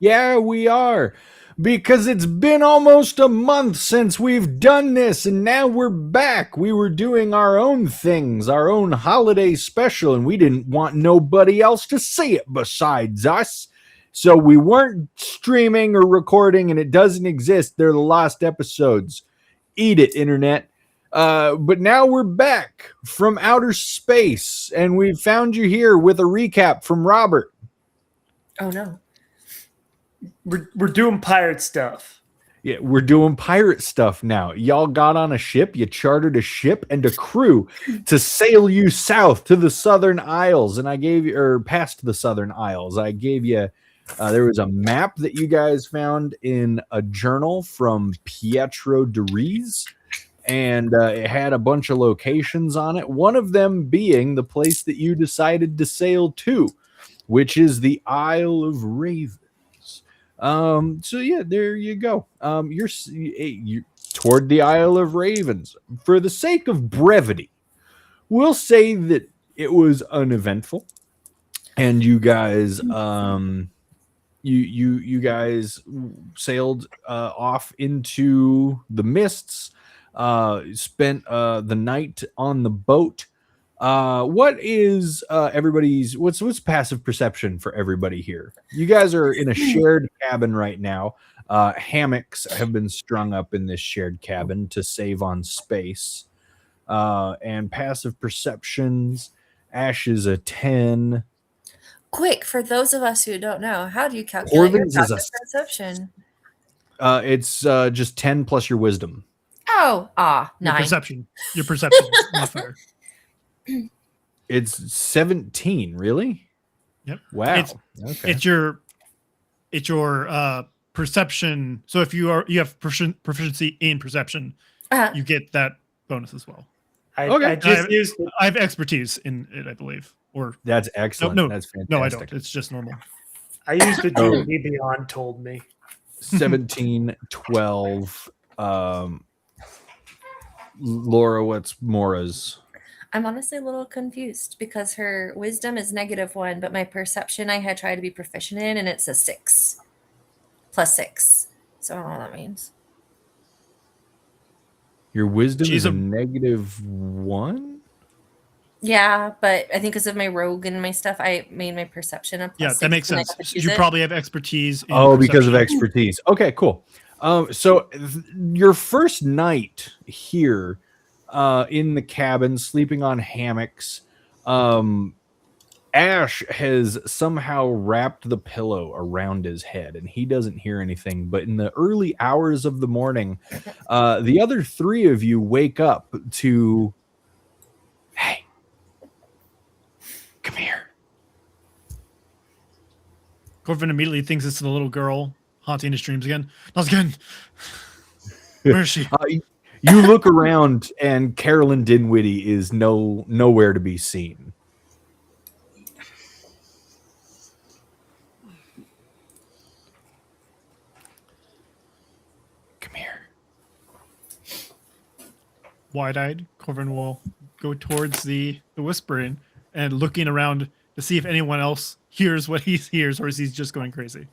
Yeah, we are. Because it's been almost a month since we've done this, and now we're back. We were doing our own things, our own holiday special, and we didn't want nobody else to see it besides us. So we weren't streaming or recording, and it doesn't exist. They're the lost episodes. Eat it, internet. But now we're back from outer space, and we found you here with a recap from Robert. Oh, no. We're doing pirate stuff. Yeah, we're doing pirate stuff now. Y'all got on a ship, you chartered a ship and a crew to sail you south to the Southern Isles. And I gave you, or past the Southern Isles, I gave you, there was a map that you guys found in a journal from Pietro de Rees. And it had a bunch of locations on it. One of them being the place that you decided to sail to, which is the Isle of Ravens. So yeah, there you go. You're toward the Isle of Ravens. For the sake of brevity, we'll say that it was uneventful, and you guys, you guys sailed off into the mists. Spent the night on the boat. What is everybody's what's passive perception for everybody here? You guys are in a shared cabin right now. Hammocks have been strung up in this shared cabin to save on space. And passive perceptions, Ash is a 10. Quick, for those of us who don't know, how do you calculate your Orvins is passive perception? It's just 10 plus your wisdom. Oh, 9. Your perception is not fair. It's 17, really? Yep. Wow. It's your perception. So if you have proficiency in perception, you get that bonus as well. I have expertise in it, I believe. Or that's excellent. No, that's fantastic. No, I don't. It's just normal. I used the D&D Beyond told me. 17, 12. Laura, what's Mora's? I'm honestly a little confused because her wisdom is -1, but my perception I had tried to be proficient in, and it's a 6 plus 6. So I don't know what that means. Your wisdom is a -1? Yeah, but I think because of my rogue and my stuff, I made my perception a plus 6. That makes sense. You probably have expertise. Because of expertise. Okay, cool. So your first night here in the cabin, sleeping on hammocks, Ash has somehow wrapped the pillow around his head, and he doesn't hear anything. But in the early hours of the morning, the other three of you wake up to, hey, come here. Corvin immediately thinks it's the little girl haunting his dreams again. Not again. Where is she? You look around, and Carolyn Dinwiddie is nowhere to be seen. Come here. Wide-eyed, Corvin will go towards the whispering and looking around to see if anyone else hears what he hears, or is he just going crazy?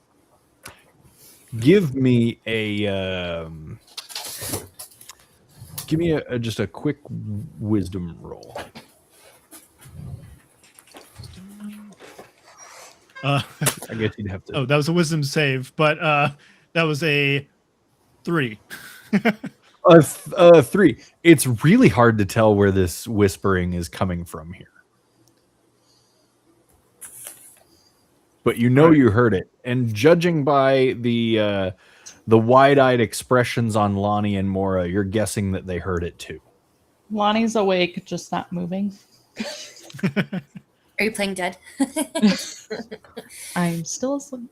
Give me just a quick wisdom roll. I guess you'd have to. Oh, that was a wisdom save, but that was a 3. 3. It's really hard to tell where this whispering is coming from here. But you know you heard it. And judging by the wide-eyed expressions on Lonnie and Mora, you're guessing that they heard it too. Lonnie's awake, just not moving. Are you playing dead? I'm still asleep.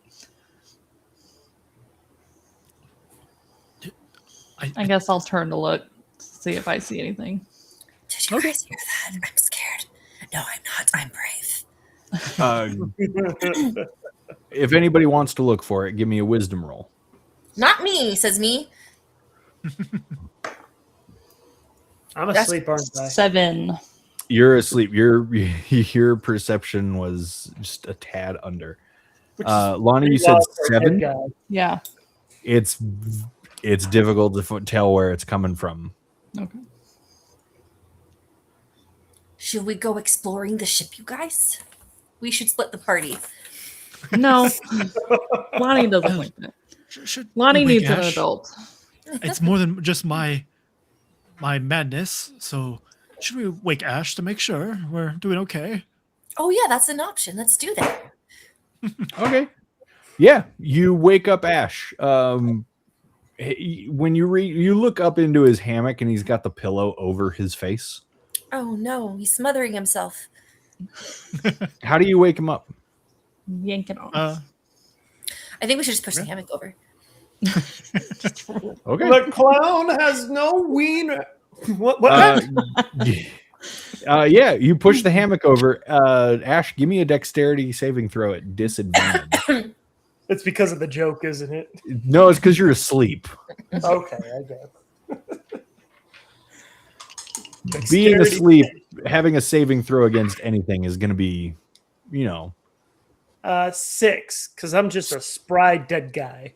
I guess I'll turn to look, see if I see anything. Did you guys hear that? I'm scared. No, I'm not. I'm brave. If anybody wants to look for it, give me a wisdom roll. Not me, says me. I'm asleep, aren't I? 7. You're asleep. Your perception was just a tad under. Lonnie, you pretty said loud for a dead 7. guy. Yeah. It's difficult to tell where it's coming from. Okay. Should we go exploring the ship, you guys? We should split the party. No, Lonnie doesn't like that. Should Lonnie we wake needs an Ash? adult. It's more than just my madness. So should we wake Ash to make sure we're doing okay? Oh yeah, that's an option. Let's do that. Okay. Yeah, you wake up Ash. When you look up into his hammock and he's got the pillow over his face. Oh no, he's smothering himself. How do you wake him up? Yank it off. I think we should just push the hammock over. Okay. The clown has no wiener. What? Yeah, you push the hammock over. Ash, give me a dexterity saving throw at disadvantage. It's because of the joke, isn't it? No, it's because you're asleep. Okay, I guess. Being Dexterity. asleep, having a saving throw against anything is going to be, 6, because I'm just a spry dead guy.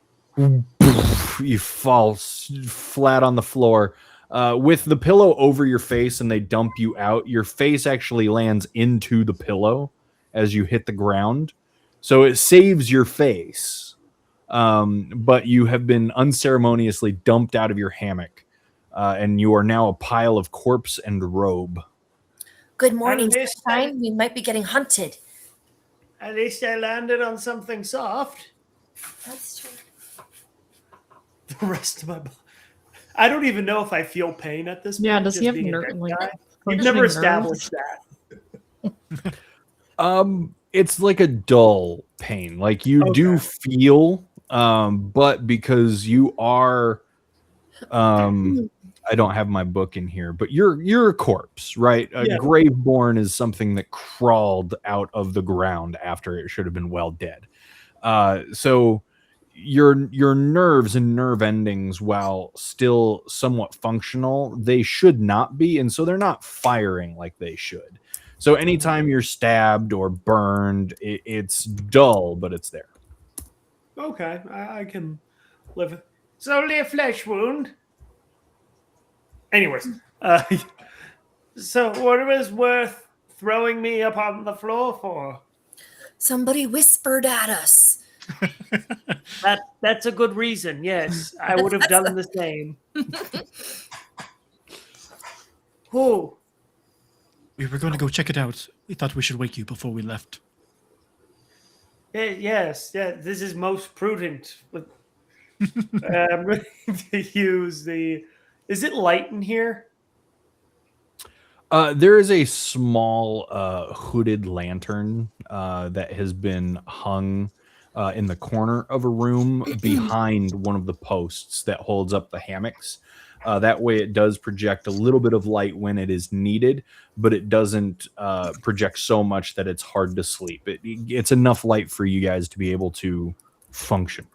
you fall flat on the floor. With the pillow over your face and they dump you out, your face actually lands into the pillow as you hit the ground. So it saves your face. But you have been unceremoniously dumped out of your hammock. And you are now a pile of corpse and robe. Good morning, At least sunshine. We might be getting hunted. At least I landed on something soft. That's true. The rest of my body. I don't even know if I feel pain at this point. Yeah, does he just have being a dead guy. You've functioning never nerves? established that. It's like a dull pain. Like you do feel, but because you are, I don't have my book in here, but you're a corpse, right? A Yeah. graveborn is something that crawled out of the ground after it should have been well dead. So your nerves and nerve endings, while still somewhat functional, they should not be, and so they're not firing like they should. So anytime you're stabbed or burned, it's dull, but it's there. Okay, I can live. It's only a flesh wound. Anyways, so what was worth throwing me up on the floor for? Somebody whispered at us. That's a good reason. Yes, I would have done the same. Who? We were going to go check it out. We thought we should wake you before we left. Yes, this is most prudent. I'm going to use the. Is it light in here? There is a small hooded lantern that has been hung in the corner of a room behind one of the posts that holds up the hammocks. That way it does project a little bit of light when it is needed, but it doesn't project so much that it's hard to sleep. It's enough light for you guys to be able to function.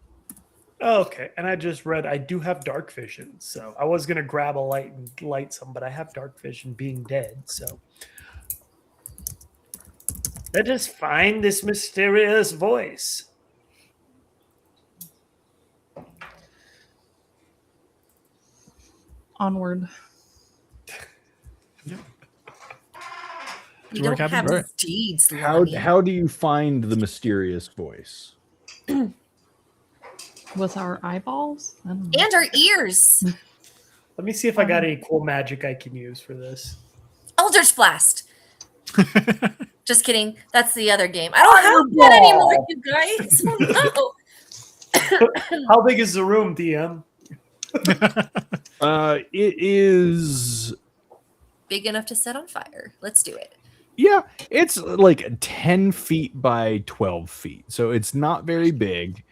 Okay, and I just read I do have dark vision, so I was gonna grab a light and light some, but I have dark vision being dead, so let us find this mysterious voice. Onward. We To our don't cabin? have Right. deeds, Lonnie. How do you find the mysterious voice? With our eyeballs? I don't know. And our ears. Let me see if I got any cool magic I can use for this. Eldritch Blast. Just kidding. That's the other game. I don't have that anymore, you guys. Oh, no. How big is the room, DM? It is, Big enough to set on fire. Let's do it. yeah, it's like 10 feet by 12 feet. So it's not very big.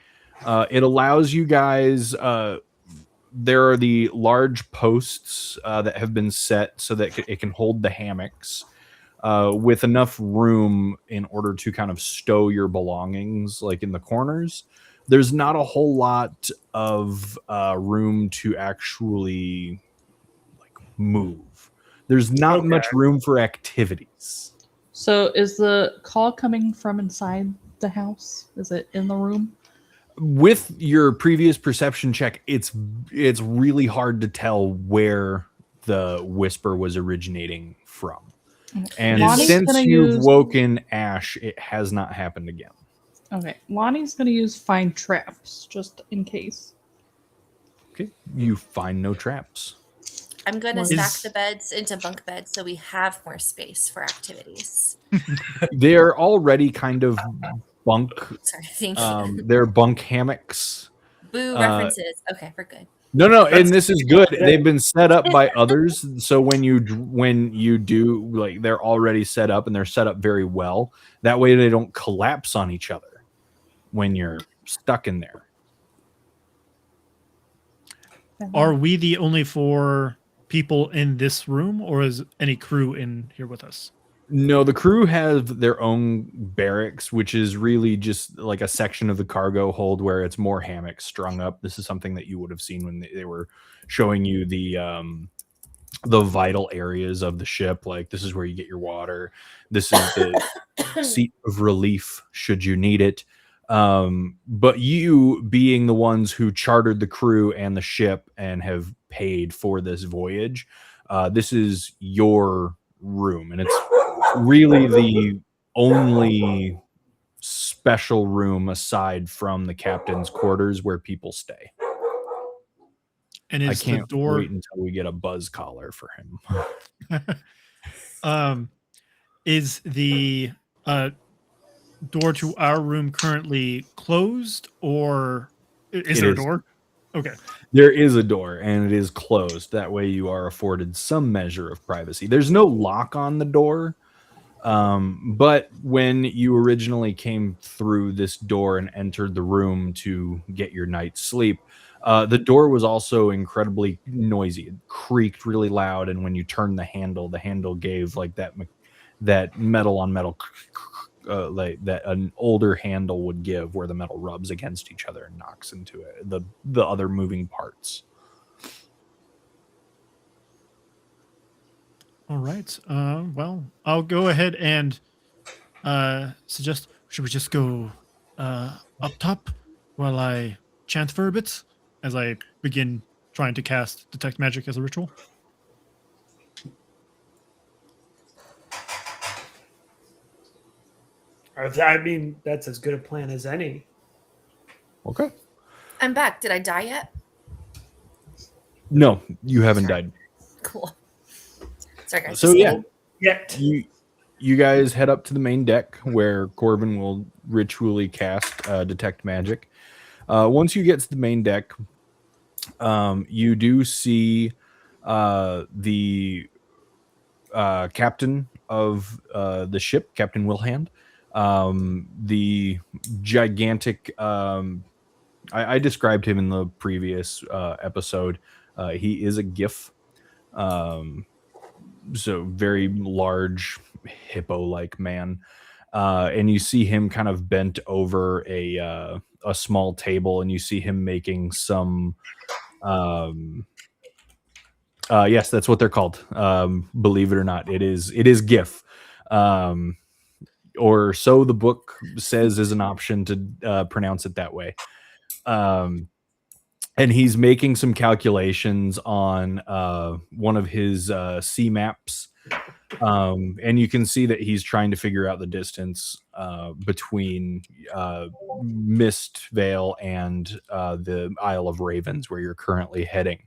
It allows you guys, there are the large posts that have been set so that it can hold the hammocks with enough room in order to kind of stow your belongings like in the corners. There's not a whole lot of room to actually like move. There's not much room for activities. So is the call coming from inside the house? Is it in the room? With your previous perception check, it's really hard to tell where the whisper was originating from. And Lonnie's since gonna you've use- woken Ash, it has not happened again. Okay, Lonnie's gonna use find traps just in case. Okay, you find no traps. I'm going to Is- stack the beds into bunk beds so we have more space for activities. They're already kind of bunk. Sorry, thank you. They're bunk hammocks. Boo references. Okay, we're good. No, That's- and this is good. They've been set up by others, so when you do, like, they're already set up and they're set up very well. That way they don't collapse on each other when you're stuck in there. Are we the only 4 people in this room, or is any crew in here with us? No, the crew have their own barracks, which is really just like a section of the cargo hold where it's more hammocks strung up. This is something that you would have seen when they were showing you the vital areas of the ship. Like, this is where you get your water. This is the seat of relief should you need it. But you being the ones who chartered the crew and the ship and have paid for this voyage, this is your room, and it's really the only special room aside from the captain's quarters where people stay. And I is can't the door wait until we get a buzz collar for him. is the door to our room currently closed, or is It there a is. door? Okay. There is a door, and it is closed. That way you are afforded some measure of privacy. There's no lock on the door, but when you originally came through this door and entered the room to get your night's sleep, the door was also incredibly noisy. It creaked really loud, and when you turned the handle gave like that metal on metal, like that an older handle would give, where the metal rubs against each other and knocks into it, the other moving parts. All right. Well, I'll go ahead and suggest, should we just go up top while I chant for a bit as I begin trying to cast Detect Magic as a ritual? I mean, that's as good a plan as any. Okay. I'm back. Did I die yet? No, you haven't died. Cool. Sorry, guys. So yeah, Yet. you guys head up to the main deck where Corbin will ritually cast Detect Magic. Once you get to the main deck, you do see the captain of the ship, Captain Wilhand. The gigantic, I described him in the previous episode. He is a GIF. So very large hippo-like man. And you see him kind of bent over a small table, and you see him making some yes, that's what they're called. Believe it or not, it is GIF. Or so the book says is an option to pronounce it that way. And he's making some calculations on one of his sea maps. And you can see that he's trying to figure out the distance between Mist Vale and the Isle of Ravens, where you're currently heading.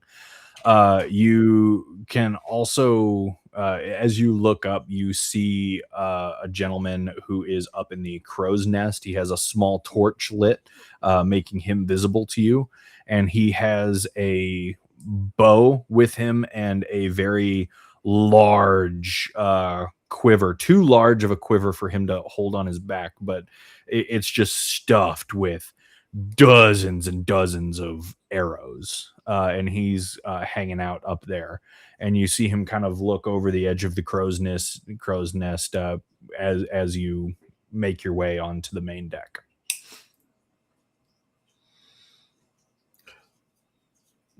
You can also, as you look up, you see a gentleman who is up in the crow's nest. He has a small torch lit, making him visible to you. And he has a bow with him and a very large quiver, too large of a quiver for him to hold on his back, but it's just stuffed with dozens and dozens of arrows. And he's hanging out up there, and you see him kind of look over the edge of the crow's nest as you make your way onto the main deck.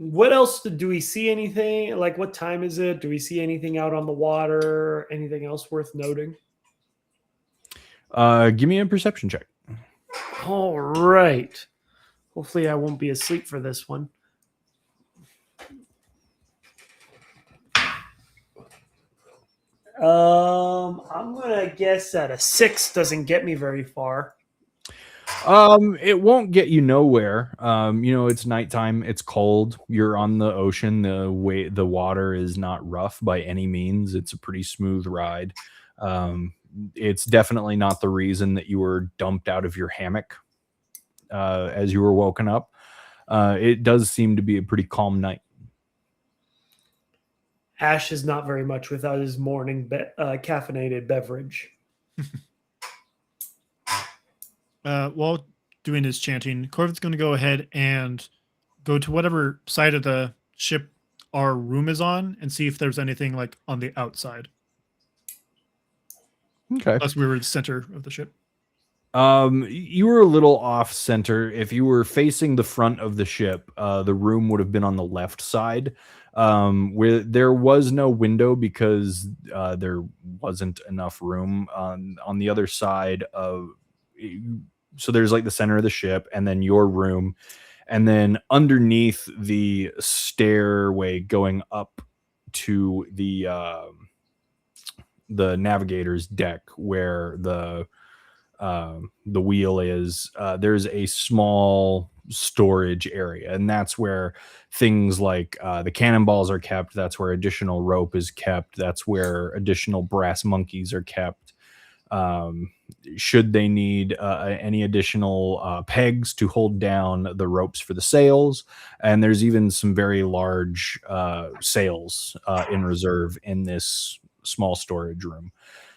What else do we see? Anything like, what time is it? Do we see anything out on the water? Anything else worth noting? Give me a perception check. All right. Hopefully I won't be asleep for this one. I'm gonna guess that a 6 doesn't get me very far. It won't get you nowhere. It's nighttime, it's cold, you're on the ocean, the water is not rough by any means. It's a pretty smooth ride. It's definitely not the reason that you were dumped out of your hammock as you were woken up. It does seem to be a pretty calm night. Ash is not very much without his morning caffeinated beverage. While doing his chanting, Corvin's going to go ahead and go to whatever side of the ship our room is on and see if there's anything like on the outside. Okay. Plus, we were the center of the ship. You were a little off center. If you were facing the front of the ship, the room would have been on the left side, where there was no window because there wasn't enough room on the other side of. So there's like the center of the ship, and then your room, and then underneath the stairway going up to the navigator's deck where the wheel is, there's a small storage area, and that's where things like the cannonballs are kept. That's where additional rope is kept. That's where additional brass monkeys are kept. Should they need any additional pegs to hold down the ropes for the sails, and there's even some very large sails in reserve in this small storage room.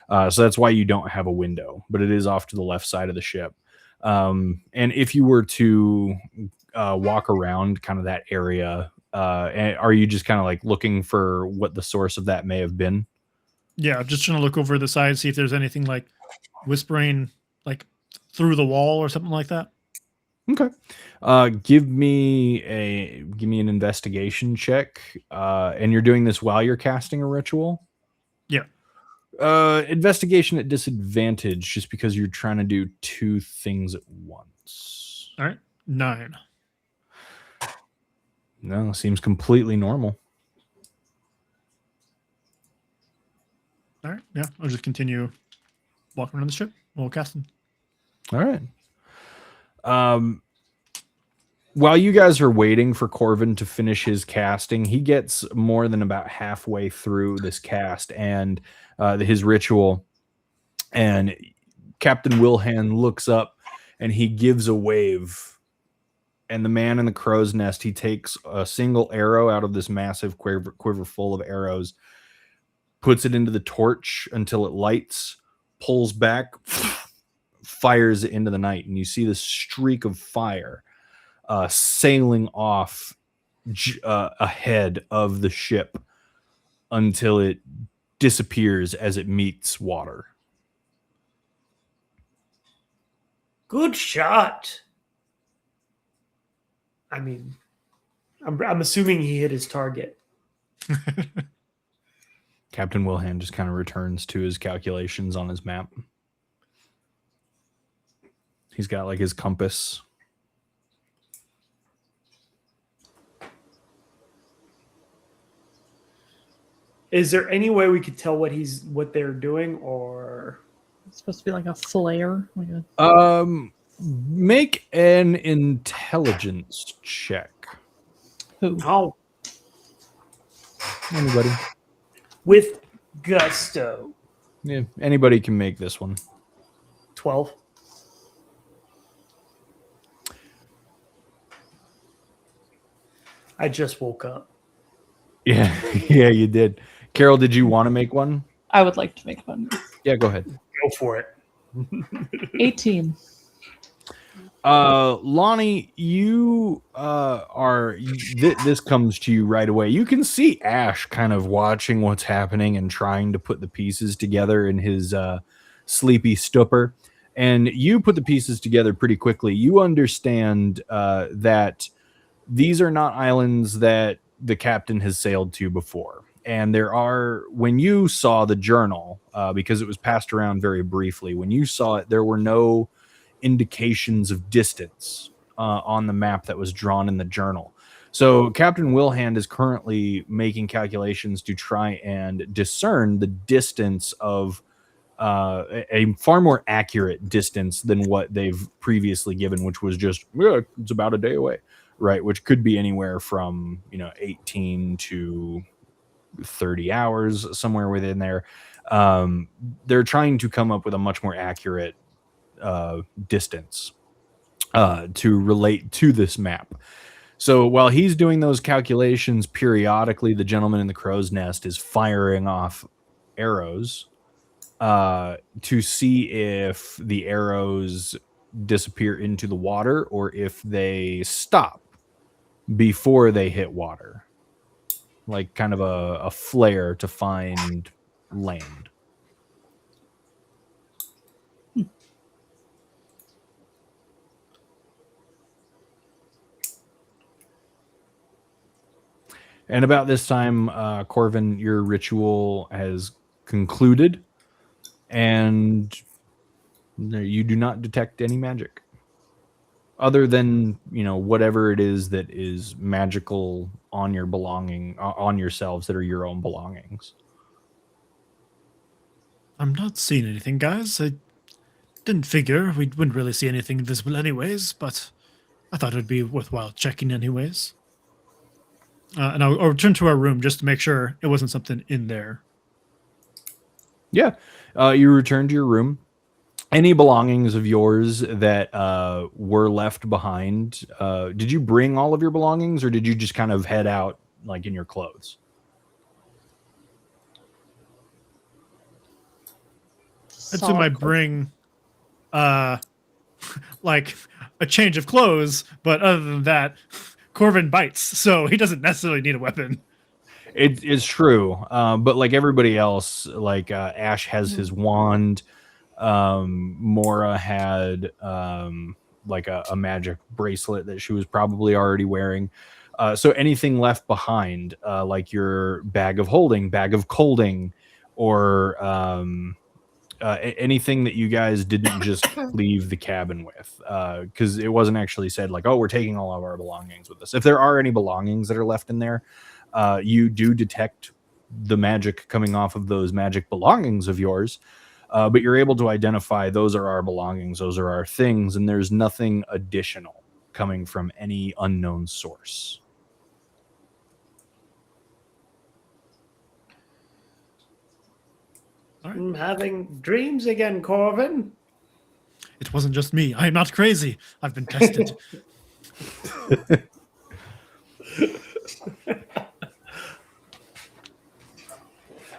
So that's why you don't have a window, but it is off to the left side of the ship. And if you were to walk around kind of that area, are you just kind of like looking for what the source of that may have been? Yeah, just trying to look over the side, see if there's anything like whispering like through the wall or something like that. Okay. Give me an investigation check. And you're doing this while you're casting a ritual? Yeah. Investigation at disadvantage just because you're trying to do two things at once. All right. 9. No, seems completely normal. All right. Yeah. I'll just continue walking around the ship while casting. All right. While you guys are waiting for Corvin to finish his casting, he gets more than about halfway through this cast and his ritual, and Captain Wilhan looks up and he gives a wave, and the man in the crow's nest, he takes a single arrow out of this massive quiver full of arrows, puts it into the torch until it lights, pulls back, fires it into the night, and you see this streak of fire sailing off ahead of the ship until it disappears as it meets water. Good shot. I mean, I'm assuming he hit his target. Captain Wilhan just kind of returns to his calculations on his map. He's got like his compass. Is there any way we could tell what they're doing, or It's supposed to be like a flare. Like a... Make an intelligence check. Who? oh, Anybody? with gusto? Yeah, anybody can make this one. 12. I just woke up. Yeah, yeah, you did. Carol, did you want to make one? I would like to make one. Yeah, go ahead. Go for it. 18. Lonnie, you this comes to you right away. You can see Ash kind of watching what's happening and trying to put the pieces together in his sleepy stupor, and you put the pieces together pretty quickly. You understand that these are not islands that the captain has sailed to before, and when you saw the journal, because it was passed around very briefly, when you saw it, there were no indications of distance on the map that was drawn in the journal. So Captain Wilhand is currently making calculations to try and discern the distance of a far more accurate distance than what they've previously given, which was just, yeah, it's about a day away, right? Which could be anywhere from, 18 to 30 hours, somewhere within there. They're trying to come up with a much more accurate distance to relate to this map. So while he's doing those calculations, periodically the gentleman in the crow's nest is firing off arrows to see if the arrows disappear into the water or if they stop before they hit water. Like kind of a flare to find land. And about this time, Corvin, your ritual has concluded, and you do not detect any magic. Other than, whatever it is that is magical on your on yourselves that are your own belongings. I'm not seeing anything, guys. I didn't figure we wouldn't really see anything visible anyways, but I thought it would be worthwhile checking anyways. And I'll return to our room just to make sure it wasn't something in there. Yeah. You return to your room. Any belongings of yours that were left behind, did you bring all of your belongings or did you just kind of head out like in your clothes? I'd assume I bring like a change of clothes, but other than that, Corvin bites, so he doesn't necessarily need a weapon. It's true, but like everybody else, like Ash has his wand. Mora had like a magic bracelet that she was probably already wearing. So anything left behind, like your bag of holding, bag of colding, or anything that you guys didn't just leave the cabin with, because it wasn't actually said like, oh, we're taking all of our belongings with us. If there are any belongings that are left in there, you do detect the magic coming off of those magic belongings of yours, but you're able to identify those are our belongings, those are our things, and there's nothing additional coming from any unknown source. I'm having dreams again, Corvin. It wasn't just me. I am not crazy. I've been tested.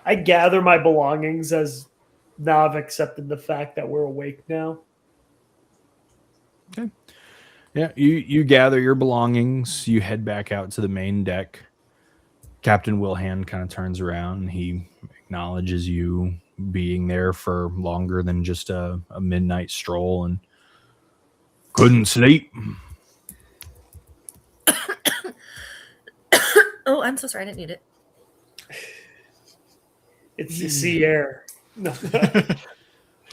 I gather my belongings as now I've accepted the fact that we're awake now. Okay. Yeah, you gather your belongings, you head back out to the main deck. Captain Wilhand kind of turns around and he acknowledges you being there for longer than just a midnight stroll and couldn't sleep. Oh, I'm so sorry. I didn't need it. It's the sea air.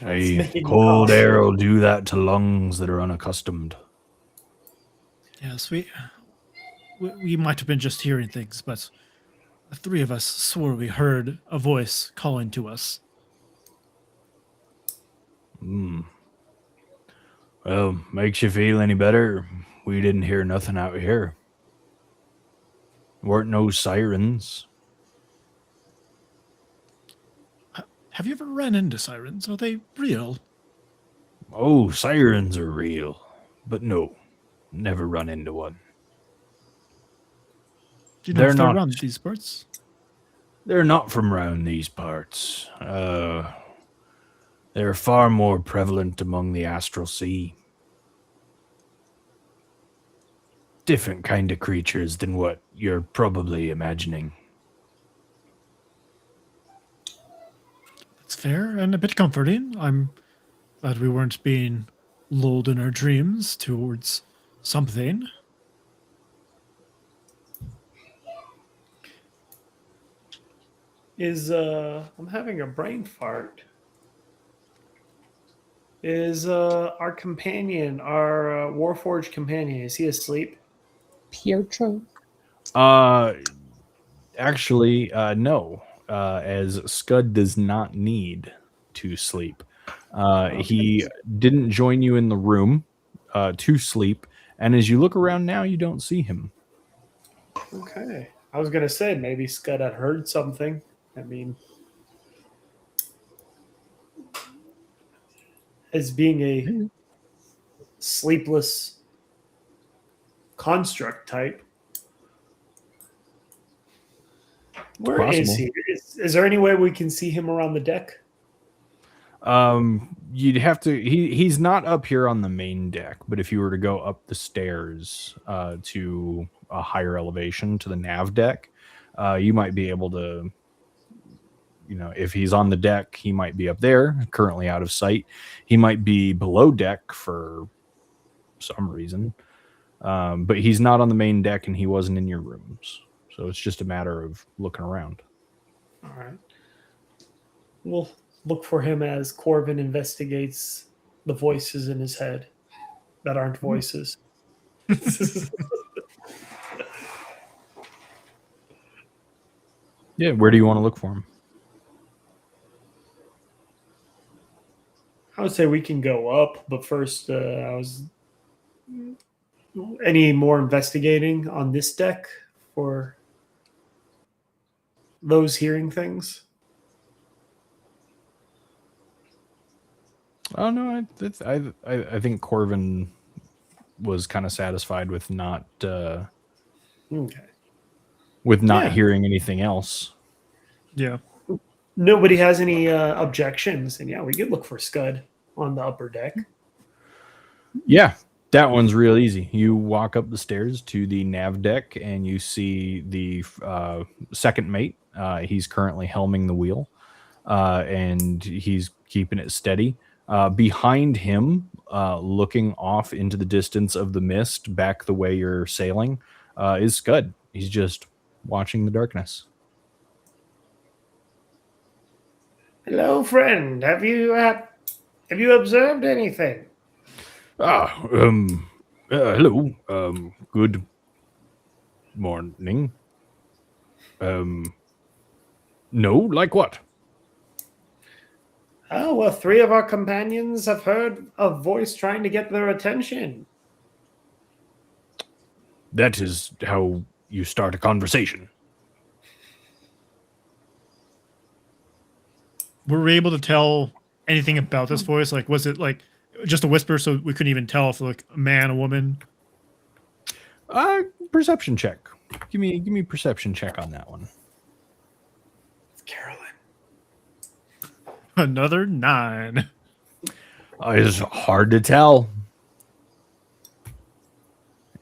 A cold air will do that to lungs that are unaccustomed. Yes, we might have been just hearing things, but the three of us swore we heard a voice calling to us. Well, makes you feel any better? We didn't hear nothing out here. Weren't no sirens. Have you ever ran into sirens? Are they real? Oh, sirens are real. But no, never run into one. Do you know if they're around these parts? They're not from around these parts. They're far more prevalent among the astral sea. Different kind of creatures than what you're probably imagining. That's fair and a bit comforting. I'm glad we weren't being lulled in our dreams towards something. I'm having a brain fart. Is our companion, our Warforged companion, is he asleep? Pietro. Actually, no. As Scud does not need to sleep. He didn't join you in the room to sleep, and as you look around now, you don't see him. Okay. I was going to say maybe Scud had heard something. I mean, as being a sleepless construct type, where is Possible. he? Is there any way we can see him around the deck? You'd have to. He's not up here on the main deck, but if you were to go up the stairs to a higher elevation to the nav deck, you might be able to. You know, if he's on the deck, he might be up there, currently out of sight. He might be below deck for some reason, but he's not on the main deck, and he wasn't in your rooms. So it's just a matter of looking around. All right. We'll look for him as Corvin investigates the voices in his head that aren't voices. Yeah, where do you want to look for him? I would say we can go up, but first, any more investigating on this deck for those hearing things? Oh no, I think Corvin was kind of satisfied with not Okay. Yeah. hearing anything else. Yeah. Nobody has any objections, and yeah, we could look for Scud on the upper deck. Yeah, that one's real easy. You walk up the stairs to the nav deck, and you see the second mate. He's currently helming the wheel, and he's keeping it steady. Behind him, looking off into the distance of the mist, back the way you're sailing, is Scud. He's just watching the darkness. Hello, friend. Have you observed anything? Hello. Good morning. No, like what? Oh, well, 3 of our companions have heard a voice trying to get their attention. That is how you start a conversation. Were we able to tell anything about this voice? Like, was it like just a whisper, so we couldn't even tell if like a man, a woman? Perception check. Give me a perception check on that one. Carolyn. Another 9. It's hard to tell.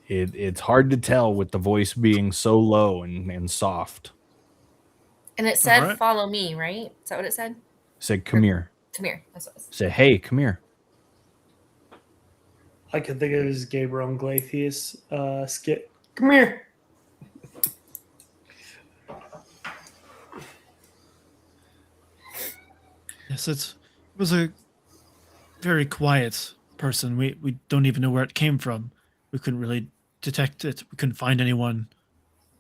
It's hard to tell with the voice being so low and soft. And it said, Alright. follow me, right? Is that what it said? Said, come here. Come here. That's what it said. Said, hey, come here. I could think of his Gabriel Glacius skit. Come here. Yes, it was a very quiet person. We don't even know where it came from. We couldn't really detect it. We couldn't find anyone.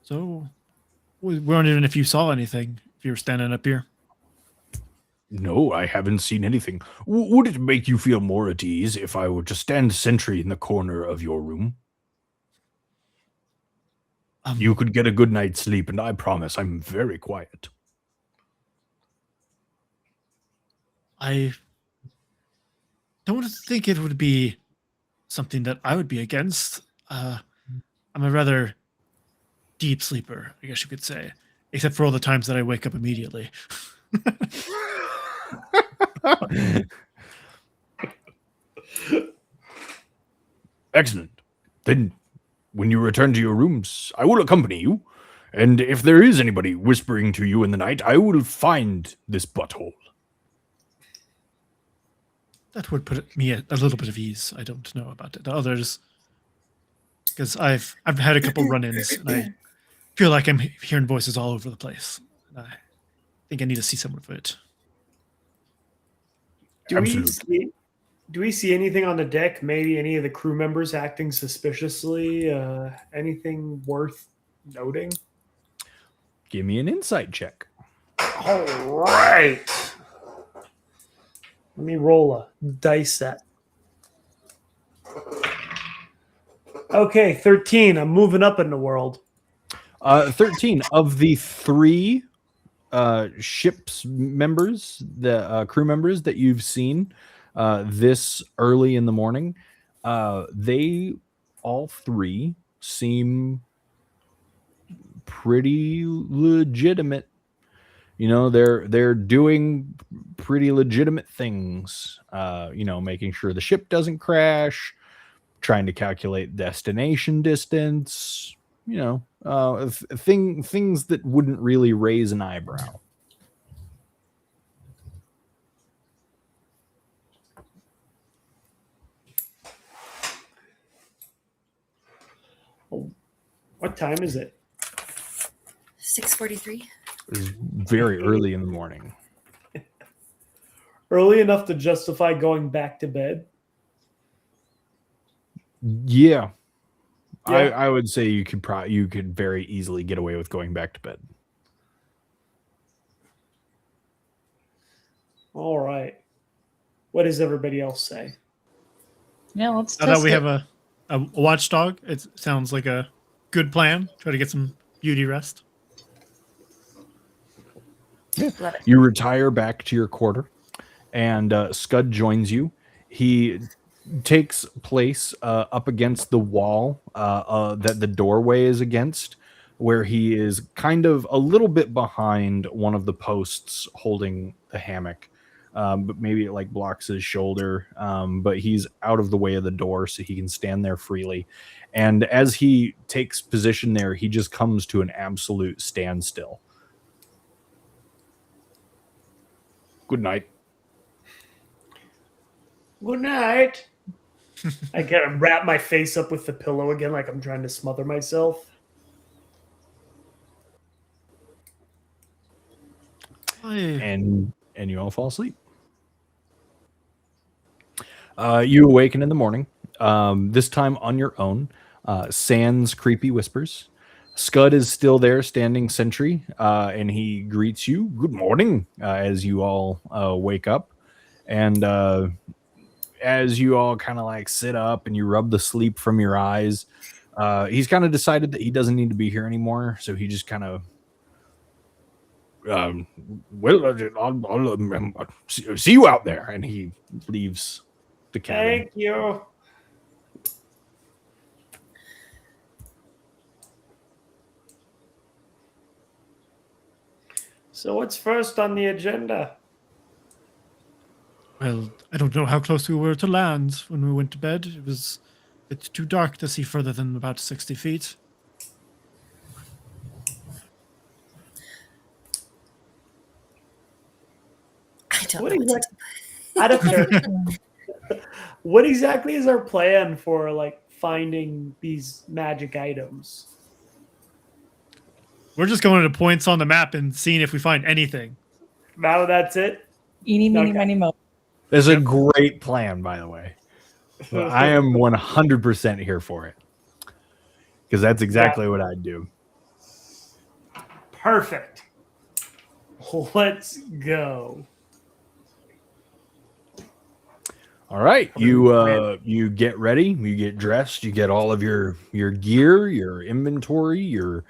So we weren't even if you saw anything. If you were standing up here. No, I haven't seen anything. Would it make you feel more at ease if I were to stand sentry in the corner of your room? You could get a good night's sleep, and I promise I'm very quiet. I don't think it would be something that I would be against. I'm a rather deep sleeper, I guess you could say, except for all the times that I wake up immediately. Excellent. Then, when you return to your rooms, I will accompany you. And if there is anybody whispering to you in the night, I will find this butthole. That would put me at a little bit of ease. I don't know about it. The others, because I've had a couple run-ins, and I feel like I'm hearing voices all over the place. And I think I need to see someone for it. Do Do we see anything on the deck? Maybe any of the crew members acting suspiciously? Anything worth noting? Give me an insight check. All right. Let me roll a dice set. Okay, 13. I'm moving up in the world. 13 of the 3 ship's members, the crew members that you've seen this early in the morning, they all 3 seem pretty legitimate. You know, they're doing pretty legitimate things. You know, making sure the ship doesn't crash, trying to calculate destination distance. You know, things that wouldn't really raise an eyebrow. What time is it? 6:43. It's very early in the morning. Early enough to justify going back to bed? Yeah. Yeah. I would say you could very easily get away with going back to bed. All right. What does everybody else say? Yeah, let's Now test that we it. have a watchdog, it sounds like a good plan. Try to get some beauty rest. Love it. You retire back to your quarter, and Scud joins you. He takes place up against the wall that the doorway is against, where he is kind of a little bit behind one of the posts holding the hammock. But maybe it like blocks his shoulder. But he's out of the way of the door, so he can stand there freely. And as he takes position there, he just comes to an absolute standstill. Good night. Good night. I gotta wrap my face up with the pillow again, like I'm trying to smother myself. And you all fall asleep. You awaken in the morning, this time on your own, sans creepy whispers. Scud is still there standing sentry, and he greets you, good morning, as you all wake up. And as you all kind of like sit up and you rub the sleep from your eyes, he's kind of decided that he doesn't need to be here anymore. So he just kind of, I'll see you out there. And he leaves the cabin. Thank you. So what's first on the agenda? Well, I don't know how close we were to land when we went to bed. It's too dark to see further than about 60 feet. I don't What know what exactly? Out of there, what exactly is our plan for like finding these magic items? We're just going to points on the map and seeing if we find anything. Now that's it. Eeny, meeny, Okay. miny, mo. It's a great plan, by the way. I am 100% here for it. Because that's exactly what I'd do. Perfect. Let's go. All right, you get ready, you get dressed, you get all of your gear, your inventory, your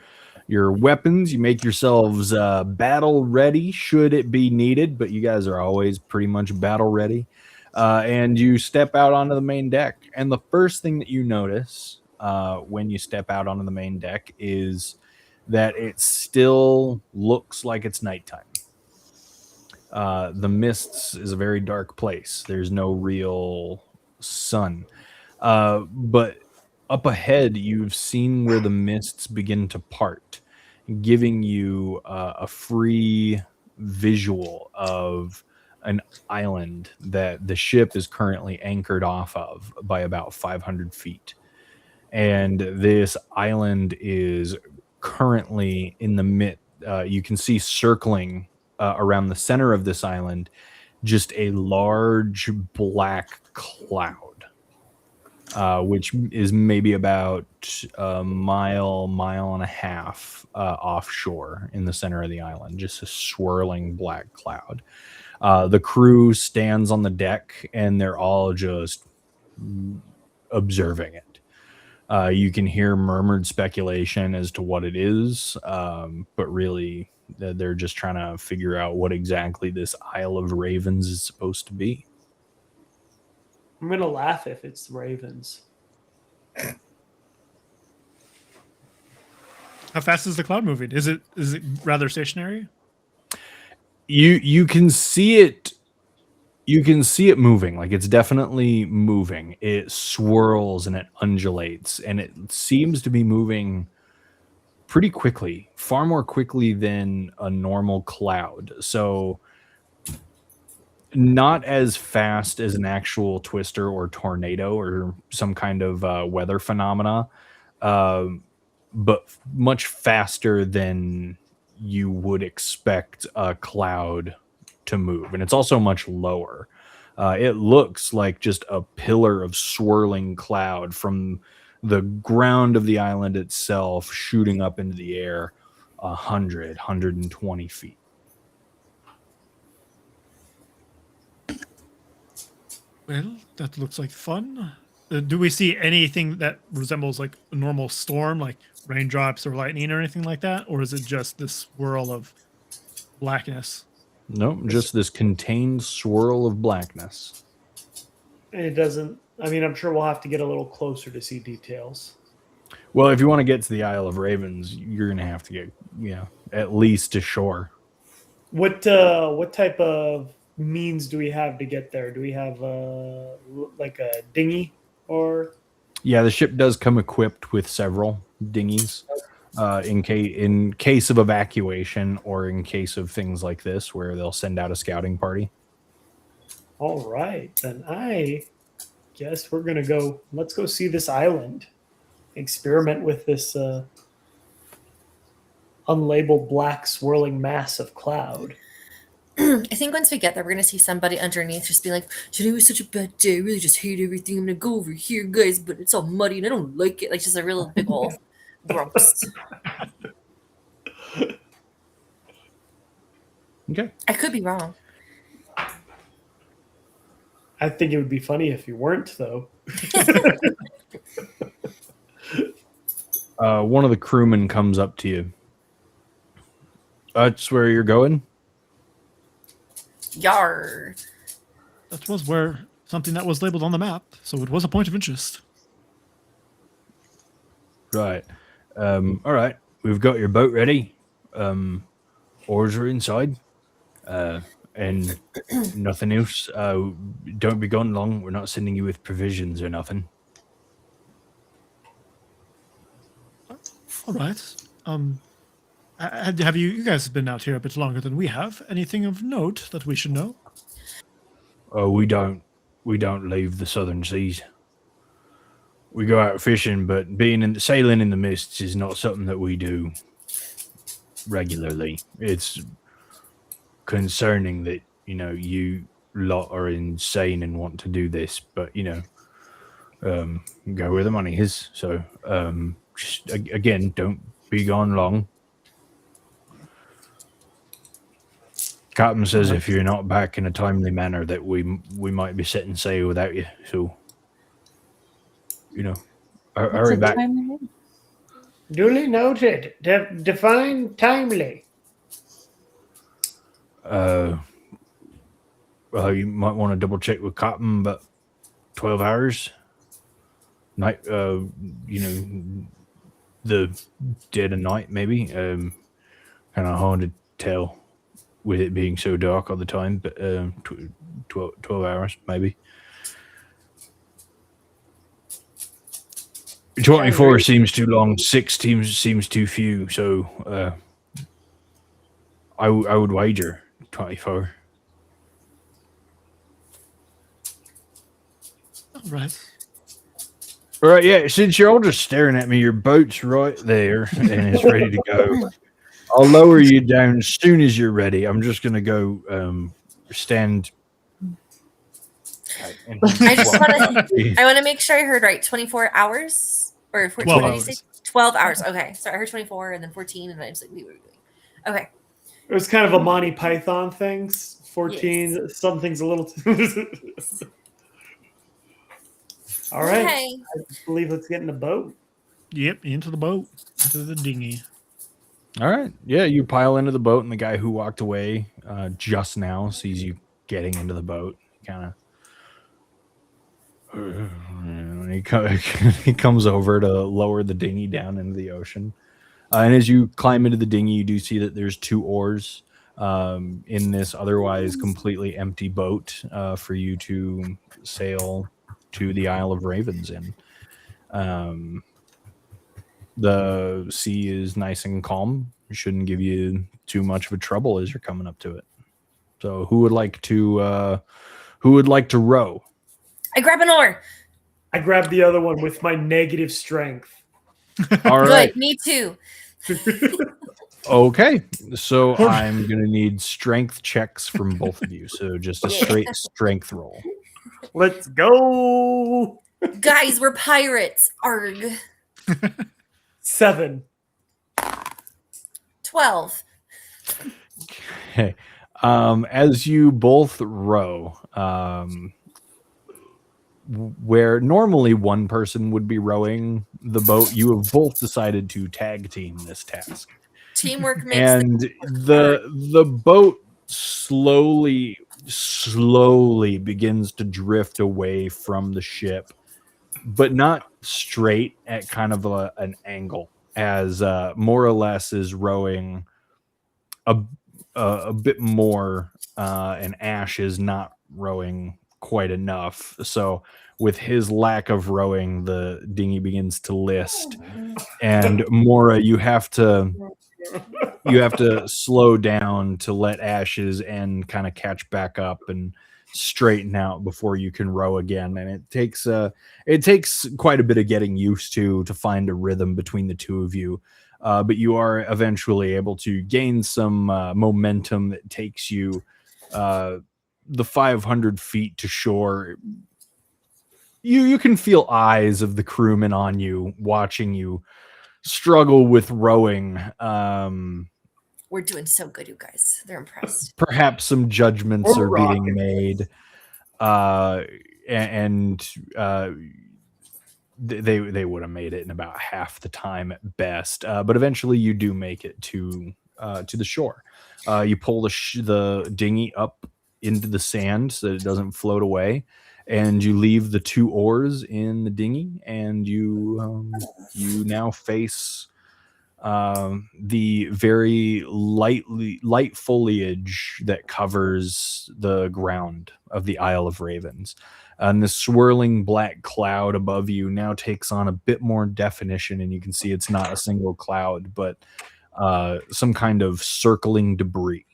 weapons. You make yourselves battle ready should it be needed, but you guys are always pretty much battle ready. And you step out onto the main deck. And the first thing that you notice when you step out onto the main deck is that it still looks like it's nighttime. The mists is a very dark place. There's no real sun. But up ahead, you've seen where the mists begin to part, giving you a free visual of an island that the ship is currently anchored off of by about 500 feet. And this island is currently in the mid. You can see circling around the center of this island just a large black cloud, which is maybe about a mile and a half offshore in the center of the island, just a swirling black cloud. The crew stands on the deck, and they're all just observing it. You can hear murmured speculation as to what it is, but really they're just trying to figure out what exactly this Isle of Ravens is supposed to be. I'm going to laugh if it's ravens. How fast is the cloud moving? Is it rather stationary? You can see it. You can see it moving. Like, it's definitely moving. It swirls and it undulates, and it seems to be moving pretty quickly, far more quickly than a normal cloud. So not as fast as an actual twister or tornado or some kind of weather phenomena, but much faster than you would expect a cloud to move. And it's also much lower. It looks like just a pillar of swirling cloud from the ground of the island itself shooting up into the air 120 feet. Well, that looks like fun. Do we see anything that resembles like a normal storm, like raindrops or lightning or anything like that? Or is it just this swirl of blackness? No, just this contained swirl of blackness. It doesn't. I mean, I'm sure we'll have to get a little closer to see details. Well, if you want to get to the Isle of Ravens, you're going to have to get, at least to shore. What type of means do we have to get there? Do we have like a dinghy or? Yeah, the ship does come equipped with several dinghies in case of evacuation or in case of things like this where they'll send out a scouting party. All right, then I guess we're gonna go. Let's go see this island. Experiment with this unlabeled black swirling mass of cloud. I think once we get there, we're gonna see somebody underneath just be like, "Today was such a bad day. I really just hate everything. I'm gonna go over here, guys, but it's all muddy and I don't like it." Like, just a real big old grumps. Okay. I could be wrong. I think it would be funny if you weren't, though. One of the crewmen comes up to you. That's where you're going? Yar. That was where something that was labeled on the map, so it was a point of interest. Right. All right. We've got your boat ready. Oars are inside. And nothing else. Don't be gone long. We're not sending you with provisions or nothing. All right. Have you guys been out here a bit longer than we have? Anything of note that we should know? Oh, we don't leave the southern seas. We go out fishing, but sailing in the mists is not something that we do regularly. It's concerning that you lot are insane and want to do this, but go where the money is. So just, again, don't be gone long. Captain says if you're not back in a timely manner that we might be setting sail without you. So hurry back. Duly noted. Define timely. Well, you might want to double check with Captain, but 12 hours. Night, the dead of night, maybe. Kind of hard to tell with it being so dark all the time, but 12 hours, maybe. 24 seems too long. 6 seems too few, so I would wager 24. All right. All right, yeah, since you're all just staring at me, your boat's right there and it's ready to go. I'll lower you down as soon as you're ready. I'm just going to go stand I just want to. I want to make sure I heard right. 24 hours or 14, 12 what did you say? hours. 12 hours. Okay, so I heard 24 and then 14, and I was like, we were doing. Okay. It was kind of a Monty Python things. 14. Yes. Some things a little. All right. Okay. I believe let's get in the boat. Yep, into the boat, into the dinghy. All right. Yeah, you pile into the boat, and the guy who walked away just now sees you getting into the boat. Kind of. He comes over to lower the dinghy down into the ocean. And as you climb into the dinghy, you do see that there's 2 oars in this otherwise completely empty boat for you to sail to the Isle of Ravens in. The sea is nice and calm. It shouldn't give you too much of a trouble as you're coming up to it. So who would like to row? I grab an oar. I grabbed the other one with my negative strength. All Good. right. Me too. Okay. So I'm going to need strength checks from both of you. So just a Yeah. straight strength roll. Let's go. Guys, we're pirates. Arg. 7. 12. Okay. As you both row, where normally one person would be rowing the boat, you have both decided to tag team this task. Teamwork makes And the boat slowly begins to drift away from the ship, but not straight, at kind of an angle, as more or less is rowing a bit more, and Ash is not rowing quite enough. So with his lack of rowing, the dinghy begins to list, and Mora, you have to slow down to let Ash's end kind of catch back up and straighten out before you can row again. And it takes quite a bit of getting used to find a rhythm between the two of you. But you are eventually able to gain some momentum that takes you the 500 feet to shore. You can feel eyes of the crewmen on you, watching you struggle with rowing. We're doing so good, you guys. They're impressed. Perhaps some judgments We're are being rocking. made, they would have made it in about half the time at best. But eventually, you do make it to the shore. You pull the dinghy up into the sand so that it doesn't float away, and you leave the 2 oars in the dinghy, and you now face the very light foliage that covers the ground of the Isle of Ravens. And the swirling black cloud above you now takes on a bit more definition, and you can see it's not a single cloud, but some kind of circling debris.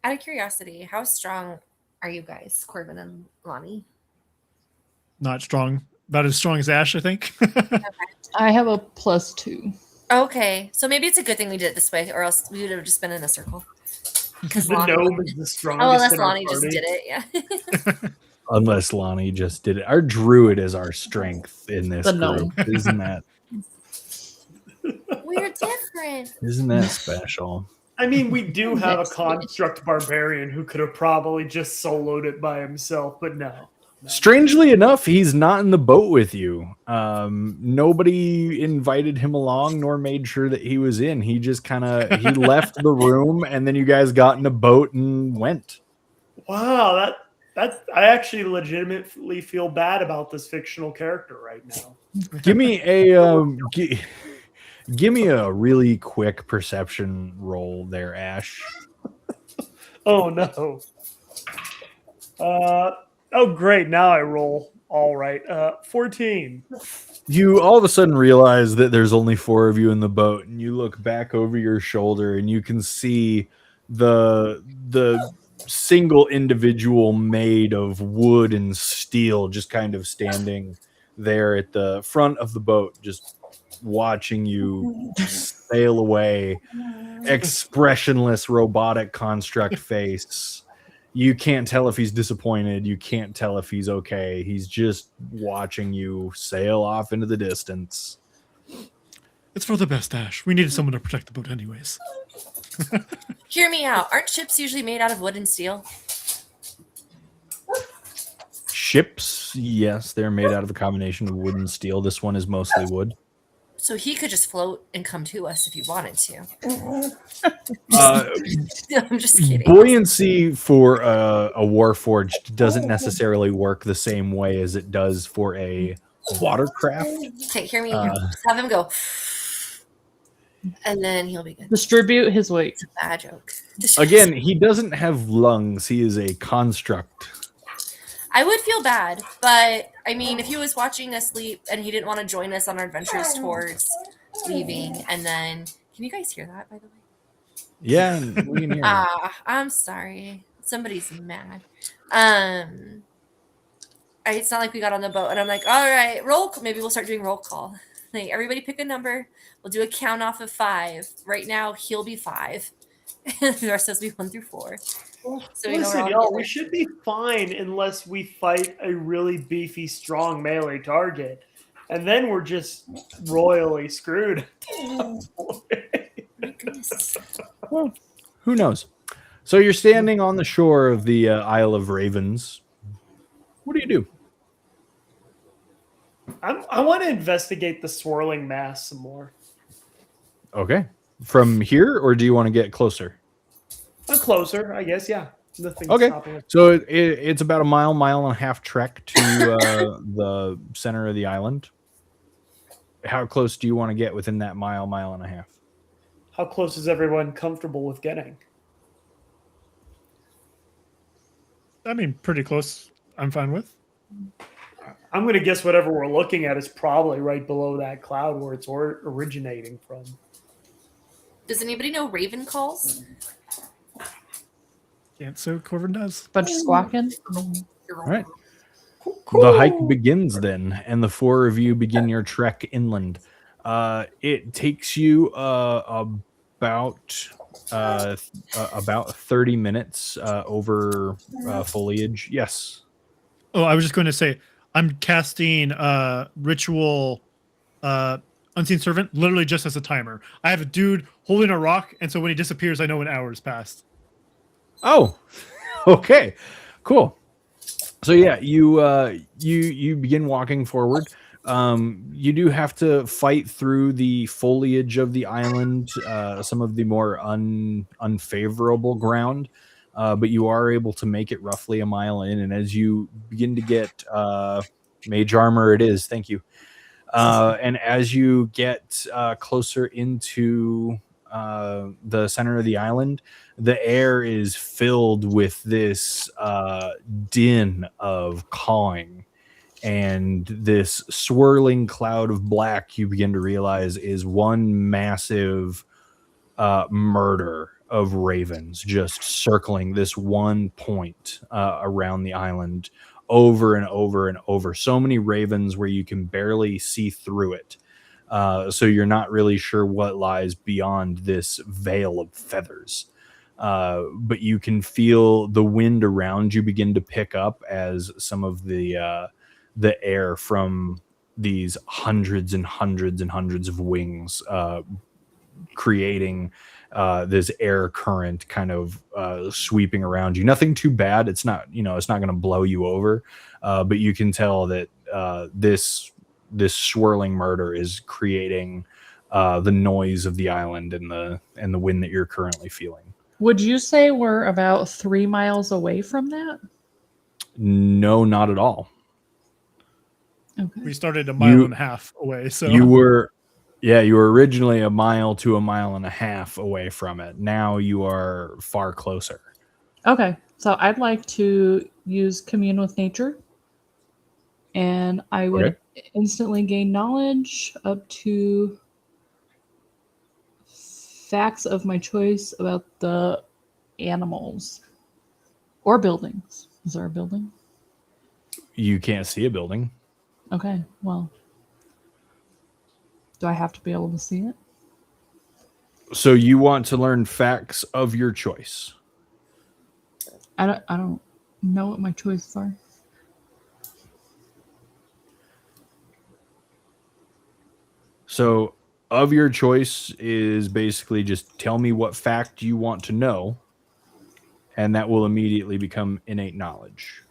Out of curiosity, how strong are you guys, Corbin and Lonnie? Not strong. About as strong as Ash, I think. I have a +2. Okay, so maybe it's a good thing we did it this way, or else we would have just been in a circle. Because The gnome is the strongest. oh, unless in our Lonnie just party. did it, yeah. Unless Lonnie just did it. Our druid is our strength in this The group. gnome. We're different. Isn't that special? I mean, we do have a Next construct barbarian who could have probably just soloed it by himself, but no. Strangely enough, he's not in the boat with you. Nobody invited him along nor made sure that he was in. He just he left the room, and then you guys got in a boat and went. Wow, that's I actually legitimately feel bad about this fictional character right now. Give me a give me a really quick perception roll there, Ash. Oh no. Oh great, now I roll all right. 14. You all of a sudden realize that there's only 4 of you in the boat, and you look back over your shoulder and you can see the single individual made of wood and steel just kind of standing there at the front of the boat, just watching you sail away, expressionless robotic construct face. You can't tell if he's disappointed. You can't tell if he's okay. He's just watching you sail off into the distance. It's for the best, Ash. We needed someone to protect the boat anyways. Hear me out. Aren't ships usually made out of wood and steel? Ships, yes, they're made out of a combination of wood and steel. This one is mostly wood. So he could just float and come to us if he wanted to. I'm just kidding. Buoyancy for a warforged doesn't necessarily work the same way as it does for a watercraft. Okay, hear me out. Just have him go. And then he'll be good. Distribute his weight. It's a bad joke. Again, he doesn't have lungs. He is a construct. I would feel bad, but I mean, if he was watching us sleep and he didn't want to join us on our adventures towards leaving, and then can you guys hear that, by the way? Yeah, we can hear it. I'm sorry. Somebody's mad. It's not like we got on the boat and I'm like, all right, roll. Maybe we'll start doing roll call. Like, everybody pick a number. We'll do a count off of 5. Right now, he'll be 5. The rest of us will be 1 through 4. So Listen, y'all, we should be fine unless we fight a really beefy, strong melee target. And then we're just royally screwed. My goodness. Well, who knows? So you're standing on the shore of the Isle of Ravens. What do you do? I want to investigate the swirling mass some more. Okay. From here, or do you want to get closer? Closer, I guess, yeah. Nothing Okay. stopping us. So it's about a mile and a half trek to the center of the island. How close do you want to get within that mile and a half? How close is everyone comfortable with getting? I mean, pretty close. I'm fine with. I'm going to guess whatever we're looking at is probably right below that cloud where it's originating from. Does anybody know Raven calls? Can't say what Corvin does. Bunch of squawking. All right. The hike begins then, and the 4 of you begin your trek inland. It takes you about 30 minutes over foliage. Yes. Oh, I was just going to say, I'm casting ritual unseen servant literally just as a timer. I have a dude holding a rock, and so when he disappears, I know an hour has passed. Oh, okay, cool. So yeah, you begin walking forward. You do have to fight through the foliage of the island, some of the more unfavorable ground, but you are able to make it roughly a mile in. And as you begin to get mage armor, it is. Thank you. And as you get closer into the center of the island, the air is filled with this din of cawing, and this swirling cloud of black you begin to realize is one massive murder of ravens just circling this one point around the island over and over and over. So many ravens where you can barely see through it. So you're not really sure what lies beyond this veil of feathers. But you can feel the wind around you begin to pick up as some of the air from these hundreds and hundreds and hundreds of wings creating this air current kind of sweeping around you. Nothing too bad. It's not, it's not going to blow you over. But you can tell that this swirling murder is creating the noise of the island and the wind that you're currently feeling. Would you say we're about 3 miles away from that? No, not at all. Okay. We started a mile and a half away, so you were originally a mile to a mile and a half away from it. Now you are far closer. Okay, so I'd like to use Commune with Nature, and I would instantly gain knowledge up to facts of my choice about the animals or buildings. Is there a building? You can't see a building. Okay, well, do I have to be able to see it? So you want to learn facts of your choice. I don't know what my choices are. So, of your choice is basically just tell me what fact you want to know, and that will immediately become innate knowledge.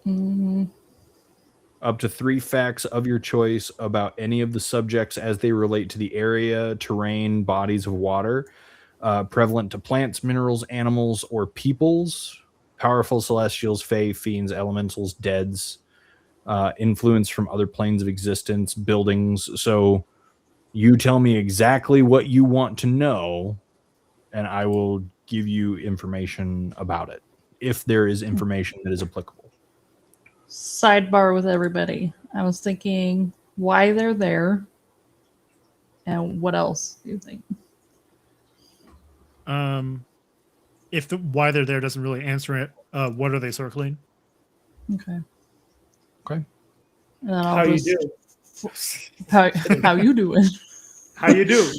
Mm, Up to 3 facts of your choice about any of the subjects as they relate to the area, terrain, bodies of water, prevalent to plants, minerals, animals, or peoples, powerful celestials, fae, fiends, elementals, deads, influence from other planes of existence, buildings. So you tell me exactly what you want to know, and I will give you information about it, if there is information that is applicable. sidebar with everybody. I was thinking why they're there, and what else do you think? If the why they're there doesn't really answer it, what are they circling? Okay. Okay. And then I'll How you just do? how you doing? How you do?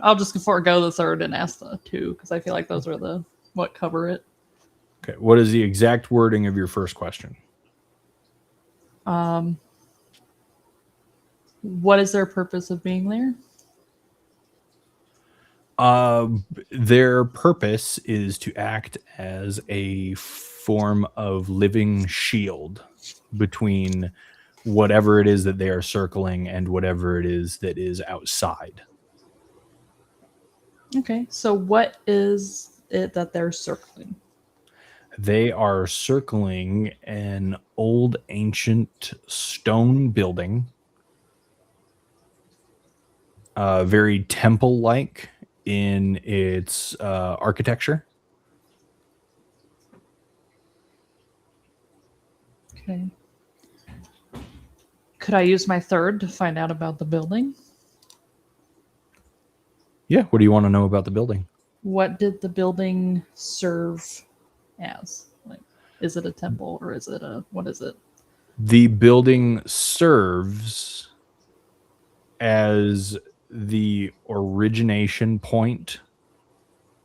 I'll just forego the third and ask the two because I feel like those are the what cover it. Okay. What is the exact wording of your first question? What is their purpose of being there? Their purpose is to act as a form of living shield between whatever it is that they are circling and whatever it is that is outside. Okay, so what is it that they're circling? They are circling an old ancient stone building, very temple-like in its architecture. Okay. Could I use my third to find out about the building? Yeah. What do you want to know about the building? What did the building serve as? Like, is it a temple or is it a what is it? The building serves as the origination point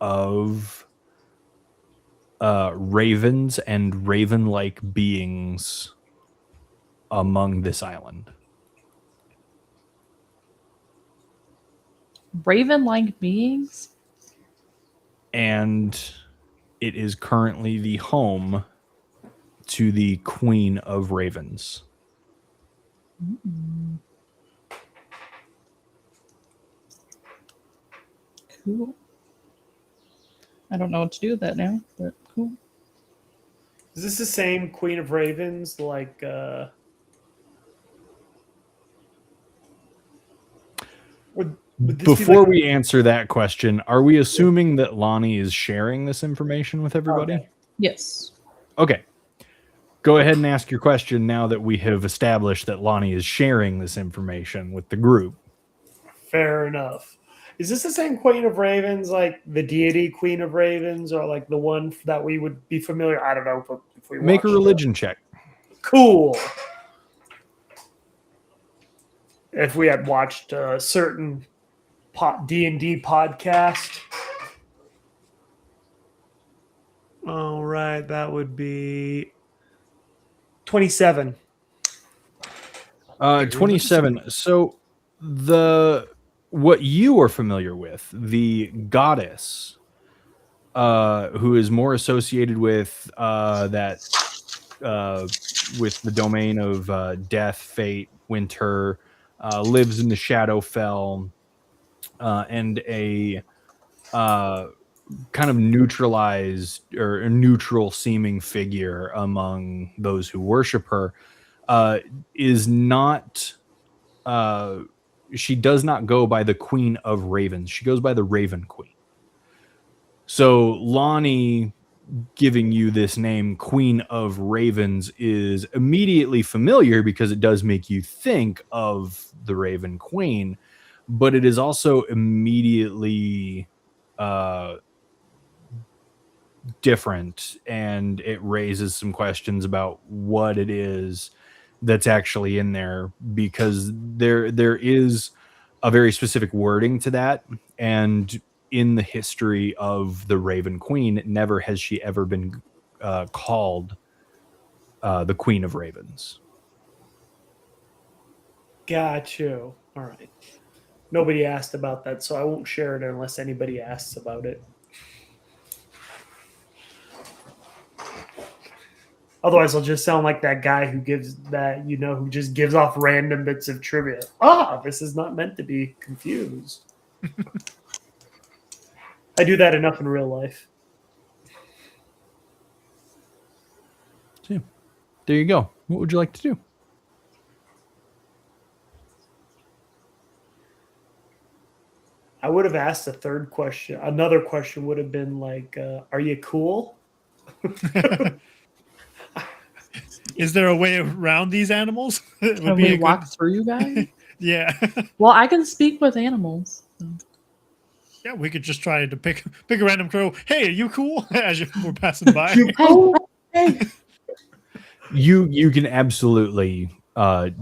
of ravens and raven-like beings among this island. Raven-like beings? And it is currently the home to the Queen of Ravens. Cool. I don't know what to do with that now, but cool. Is this the same Queen of Ravens? Like, would this Before be like, we answer that question, are we assuming that Lonnie is sharing this information with everybody? Okay. Yes. Okay. Go ahead and ask your question now that we have established that Lonnie is sharing this information with the group. Fair enough. Is this the same Queen of Ravens, like the deity Queen of Ravens, or like the one that we would be familiar? I don't know if we Make a watched it. religion check. Cool. If we had watched a certain D&D podcast. All right, that would be 27. 27. So what you are familiar with, the goddess, who is more associated with with the domain of death, fate, winter, lives in the Shadowfell, and a kind of neutralized or neutral seeming figure among those who worship her, is not she does not go by the Queen of Ravens. She goes by the Raven Queen. So Lonnie giving you this name, Queen of Ravens, is immediately familiar because it does make you think of the Raven Queen, but it is also immediately different, and it raises some questions about what it is that's actually in there, because there is a very specific wording to that, and in the history of the Raven Queen, never has she ever been called the Queen of Ravens. Got you. All right. Nobody asked about that, so I won't share it unless anybody asks about it. Otherwise, I'll just sound like that guy who gives that, who just gives off random bits of trivia. This is not meant to be confused. I do that enough in real life. So, there you go. What would you like to do? I would have asked a third question. Another question would have been like, are you cool? Is there a way around these animals? Can we walk through you guys? Yeah. Well, I can speak with animals. So. Yeah, we could just try to pick a random crow. Hey, are you cool? As we're passing by. Hey. You can absolutely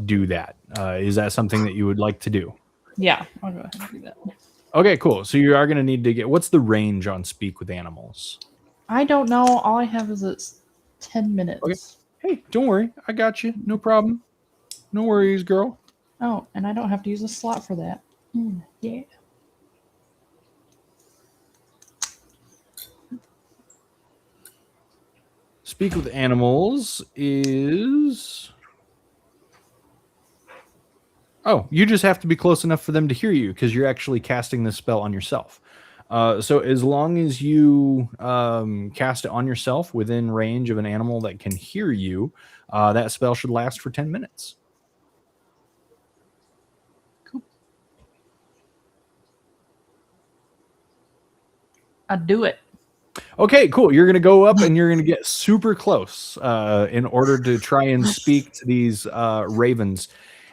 do that. Is that something that you would like to do? Yeah, I'll go ahead and do that. Okay, cool. So you are going to need to get... What's the range on speak with animals? I don't know. All I have is it's 10 minutes. Okay. Hey, don't worry. I got you. No problem. No worries, girl. Oh, and I don't have to use a slot for that. Yeah. Speak with animals is... Oh, you just have to be close enough for them to hear you because you're actually casting this spell on yourself. So as long as you cast it on yourself within range of an animal that can hear you, that spell should last for 10 minutes. Cool. I'd do it. Okay, cool. You're going to go up and you're going to get super close in order to try and speak to these ravens.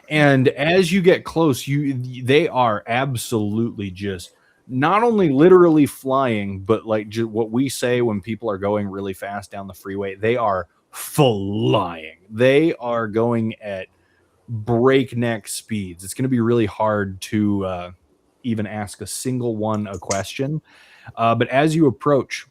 And as you get close, they are absolutely just not only literally flying, but like what we say when people are going really fast down the freeway, they are flying. They are going at breakneck speeds. It's going to be really hard to even ask a single one a question. But as you approach,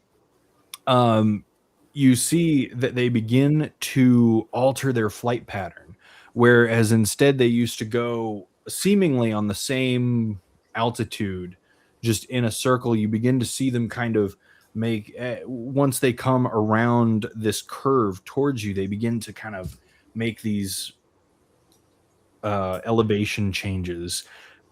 you see that they begin to alter their flight pattern, whereas instead they used to go seemingly on the same altitude, just in a circle. You begin to see them kind of make, once they come around this curve towards you, they begin to kind of make these elevation changes.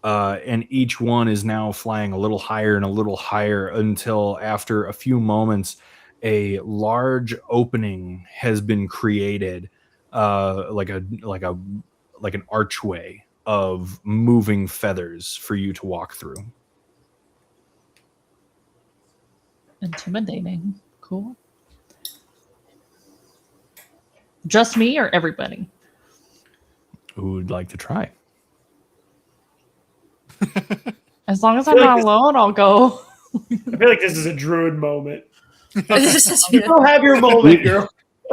And each one is now flying a little higher and a little higher until after a few moments, a large opening has been created, like an archway of moving feathers for you to walk through. Intimidating. Cool. Just me or everybody? Who would like to try? As long as I'm not alone, I'll go. I feel like this is a druid moment. This is You don't have your moment, girl.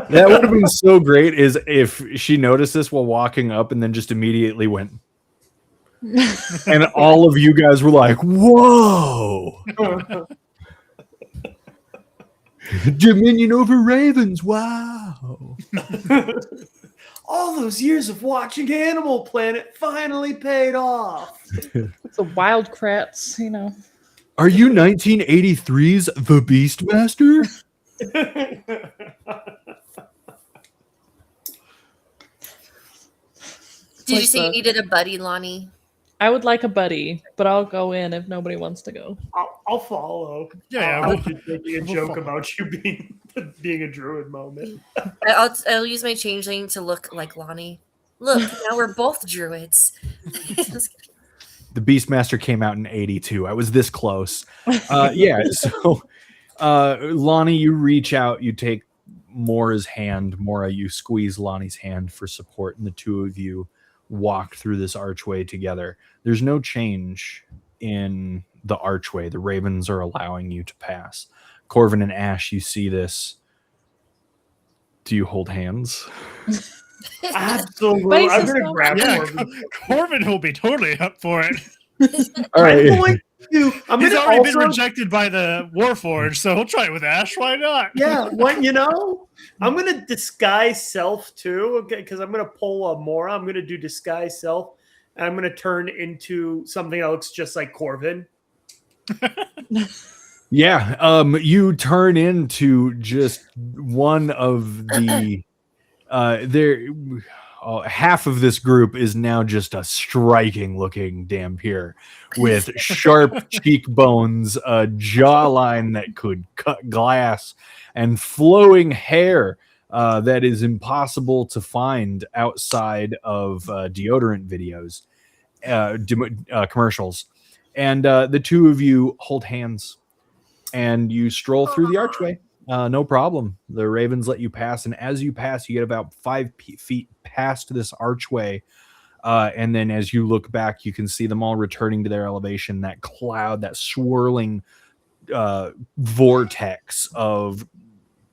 That would have been so great is if she noticed this while walking up and then just immediately went. And all of you guys were like, whoa. Dominion over ravens. Wow. All those years of watching Animal Planet finally paid off. The wild crats, you know. Are you 1983's The Beastmaster? Did you say you needed a buddy, Lonnie? I would like a buddy, but I'll go in if nobody wants to go. I'll follow. Yeah, I was just making a joke about you being a druid moment. I'll use my changeling to look like Lonnie. Look, now we're both druids. The Beastmaster came out in 82. I was this close. Yeah, so Lonnie, you reach out, you take Mora's hand. Mora, you squeeze Lonnie's hand for support, and the two of you walk through this archway together. There's no change in the archway. The ravens are allowing you to pass. Corvin and Ash, you see this. Do you hold hands? Absolutely. I'm going to grab Yeah, Corbin. Corbin will be totally up for it. All right. Dude, I'm He's gonna already been also- rejected by the Warforged, so he'll try it with Ash. Why not? Yeah, what I'm gonna disguise self too, okay? Because I'm gonna pull a Mora. I'm gonna do disguise self, and I'm gonna turn into something that looks just like Corvin. Yeah, you turn into just one of the half of this group is now just a striking looking Dampier with sharp cheekbones, a jawline that could cut glass, and flowing hair that is impossible to find outside of deodorant videos, commercials. And the two of you hold hands and you stroll through the archway. No problem. The ravens let you pass, and as you pass, you get about 5 feet past this archway. And then as you look back, you can see them all returning to their elevation. That cloud, that swirling vortex of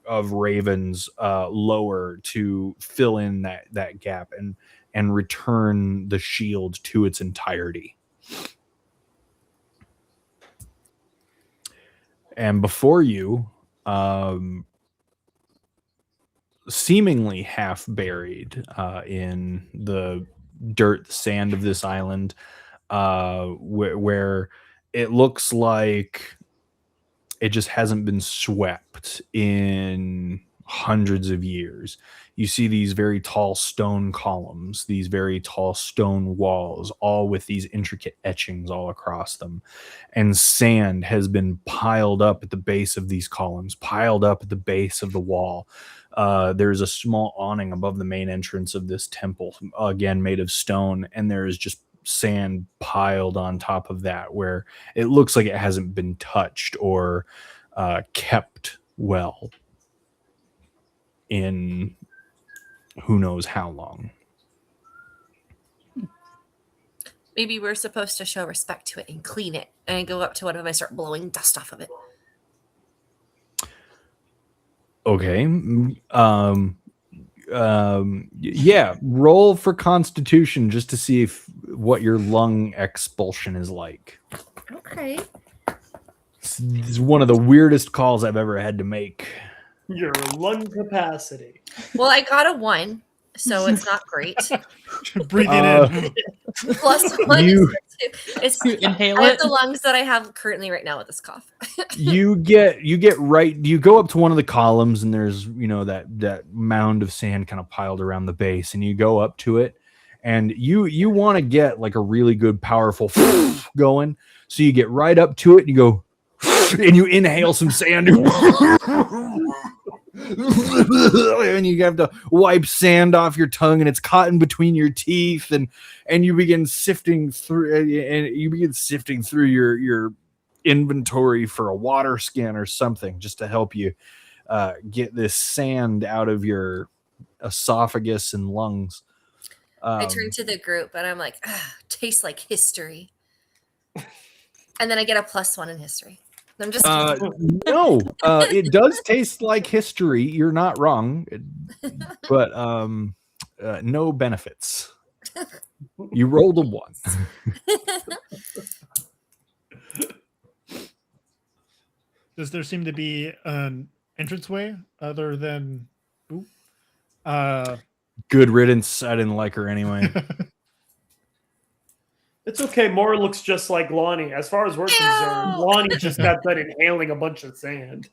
ravens lower to fill in that gap and return the shield to its entirety. And before you, seemingly half buried in the dirt sand of this island, where it looks like it just hasn't been swept in hundreds of years. You see these very tall stone columns, these very tall stone walls, all with these intricate etchings all across them. And sand has been piled up at the base of these columns, piled up at the base of the wall. There's a small awning above the main entrance of this temple, again made of stone, and there is just sand piled on top of that, where it looks like it hasn't been touched or kept well in who knows how long. Maybe we're supposed to show respect to it and clean it. And I go up to one of them and start blowing dust off of it. Okay. Yeah, roll for Constitution just to see what your lung expulsion is like. Okay. This is one of the weirdest calls I've ever had to make. Your lung capacity. Well, I got a 1, so it's not great. Breathing in. Plus 1 You- is 2. You inhale I have it. the lungs that I have currently right now with this cough. you get right, you go up to one of the columns and there's that mound of sand kind of piled around the base, and you go up to it and you want to get like a really good powerful going, so you get right up to it and you go and you inhale some sand and you have to wipe sand off your tongue, and it's caught in between your teeth, and you begin sifting through your inventory for a water skin or something just to help you get this sand out of your esophagus and lungs. I turn to the group and I'm like, tastes like history. And then I get a +1 in history. I'm just kidding. No, it does taste like history. You're not wrong, but no benefits. You rolled a 1. Does there seem to be an entranceway other than? Good riddance. I didn't like her anyway. It's okay. Mora looks just like Lonnie. As far as we're concerned, Lonnie just got done inhaling a bunch of sand.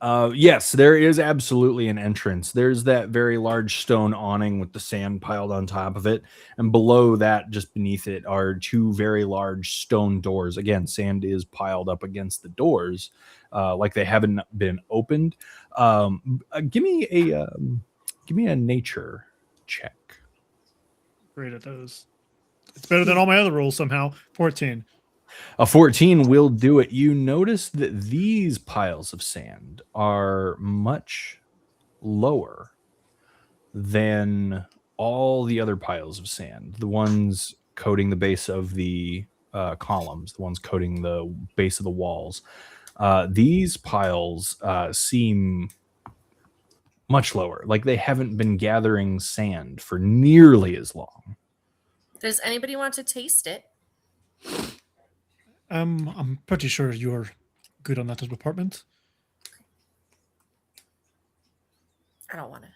Yes, there is absolutely an entrance. There's that very large stone awning with the sand piled on top of it. And below that, just beneath it, are 2 very large stone doors. Again, sand is piled up against the doors, like they haven't been opened. Give me a nature check. Great at those. It's better than all my other rolls somehow. 14. A 14 will do it. You notice that these piles of sand are much lower than all the other piles of sand. The ones coating the base of the columns, the ones coating the base of the walls. These piles seem much lower, like they haven't been gathering sand for nearly as long. Does anybody want to taste it? I'm pretty sure you're good on that department. I don't want to.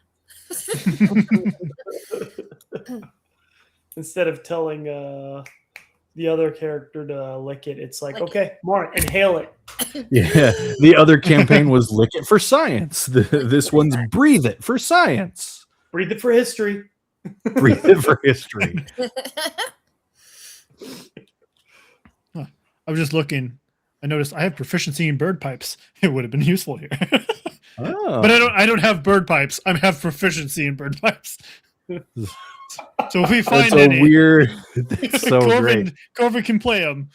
Instead of telling the other character to lick it, it's like, Lick it. okay, more, inhale it. Yeah, the other campaign was lick it for science. This one's breathe it for science. Breathe it for history. Breathe it for history. I was just looking. I noticed I have proficiency in bird pipes. It would have been useful here. Oh. But I don't have bird pipes. I have proficiency in bird pipes. So if we find That's a any, weird. That's so great. Corvin can play them.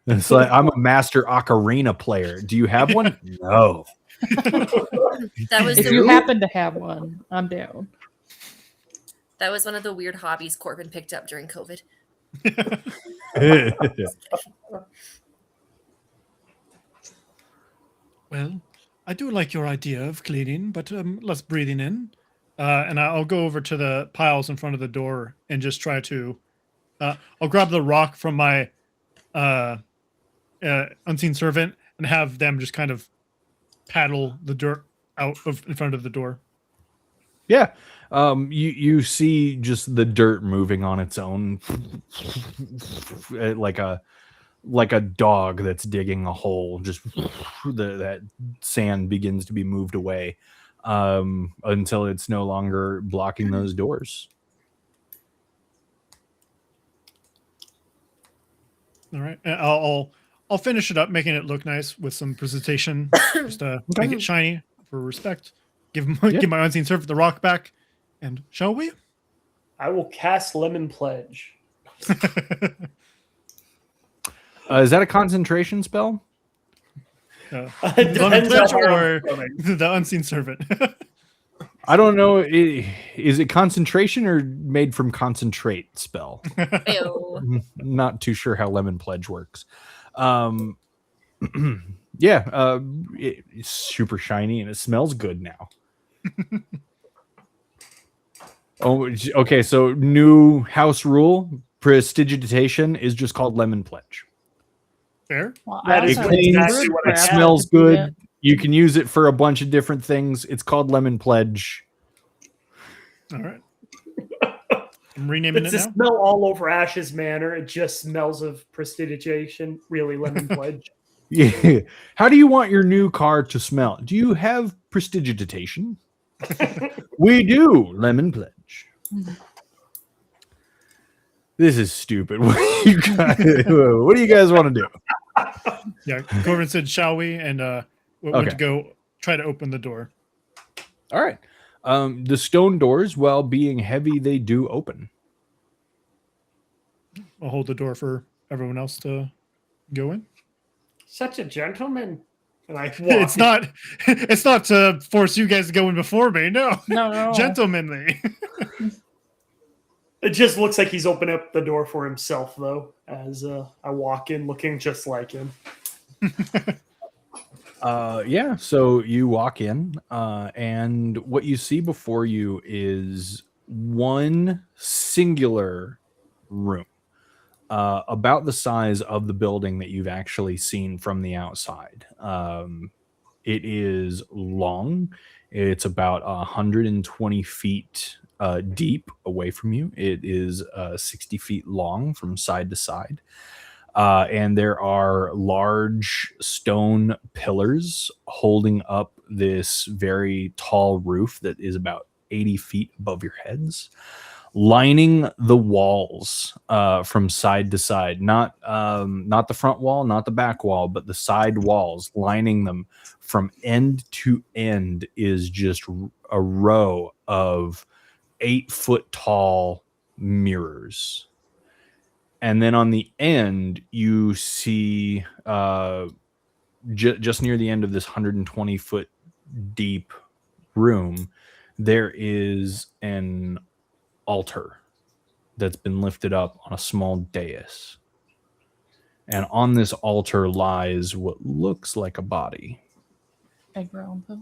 It's like I'm a master ocarina player. Do you have one? No. That was If you happen to have one, I'm down. That was one of the weird hobbies Corbin picked up during COVID. Well, I do like your idea of cleaning, but less breathing in. And I'll go over to the piles in front of the door and just try to. I'll grab the rock from my unseen servant and have them just kind of paddle the dirt out of in front of the door. Yeah. You see just the dirt moving on its own, like a dog that's digging a hole. Just that sand begins to be moved away until it's no longer blocking those doors. All right, and I'll finish it up, making it look nice with some presentation, just to make it shiny for respect. Give my unseen servant the rock back, and shall we? I will cast Lemon Pledge. Is that a concentration spell? It Lemon depends Pledge on how or I'm feeling. the unseen servant? I don't know. Is it concentration or made from concentrate spell? Ew. Not too sure how Lemon Pledge works. It's super shiny and it smells good now. Oh, okay. So new house rule: prestidigitation is just called Lemon Pledge. Fair. Well, That I is also cleans, have exactly what I Birdcraft It have. smells to do good. that. You can use it for a bunch of different things. It's called Lemon Pledge. All right. I'm renaming It's it the now. smell all over Ash's Manor. It just smells of prestidigitation. Really, Lemon Pledge. Yeah. How do you want your new car to smell? Do you have prestidigitation? We do. Lemon Pledge. This is stupid. What do you guys want to do? Yeah, Corbin said, "Shall we?" And went Okay. to go try to open the door. All right. The stone doors, while being heavy, they do open. I'll hold the door for everyone else to go in. Such a gentleman. And I walk. It's not to force you guys to go in before me. No, No. gentlemanly. It just looks like he's opened up the door for himself, though, as I walk in looking just like him. Yeah, so you walk in, and what you see before you is one singular room, about the size of the building that you've actually seen from the outside. It is long. It's about 120 feet deep away from you. It is 60 feet long from side to side. And there are large stone pillars holding up this very tall roof that is about 80 feet above your heads, lining the walls from side to side. Not the front wall, not the back wall, but the side walls, lining them from end to end is just a row of 8-foot tall mirrors. And then on the end, you see just near the end of this 120-foot deep room, there is an altar that's been lifted up on a small dais. And on this altar lies what looks like a body. Edgar Allan Poe.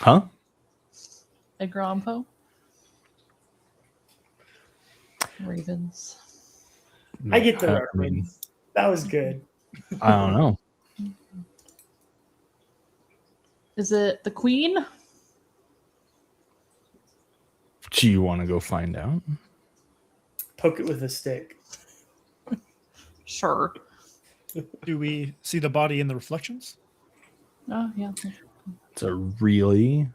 Huh? Edgar Allan Poe. Ravens. I get the I mean, reference. That was good. I don't know. Is it the queen? Do you want to go find out? Poke it with a stick. Sure. Do we see the body in the reflections? Oh, yeah. It's a really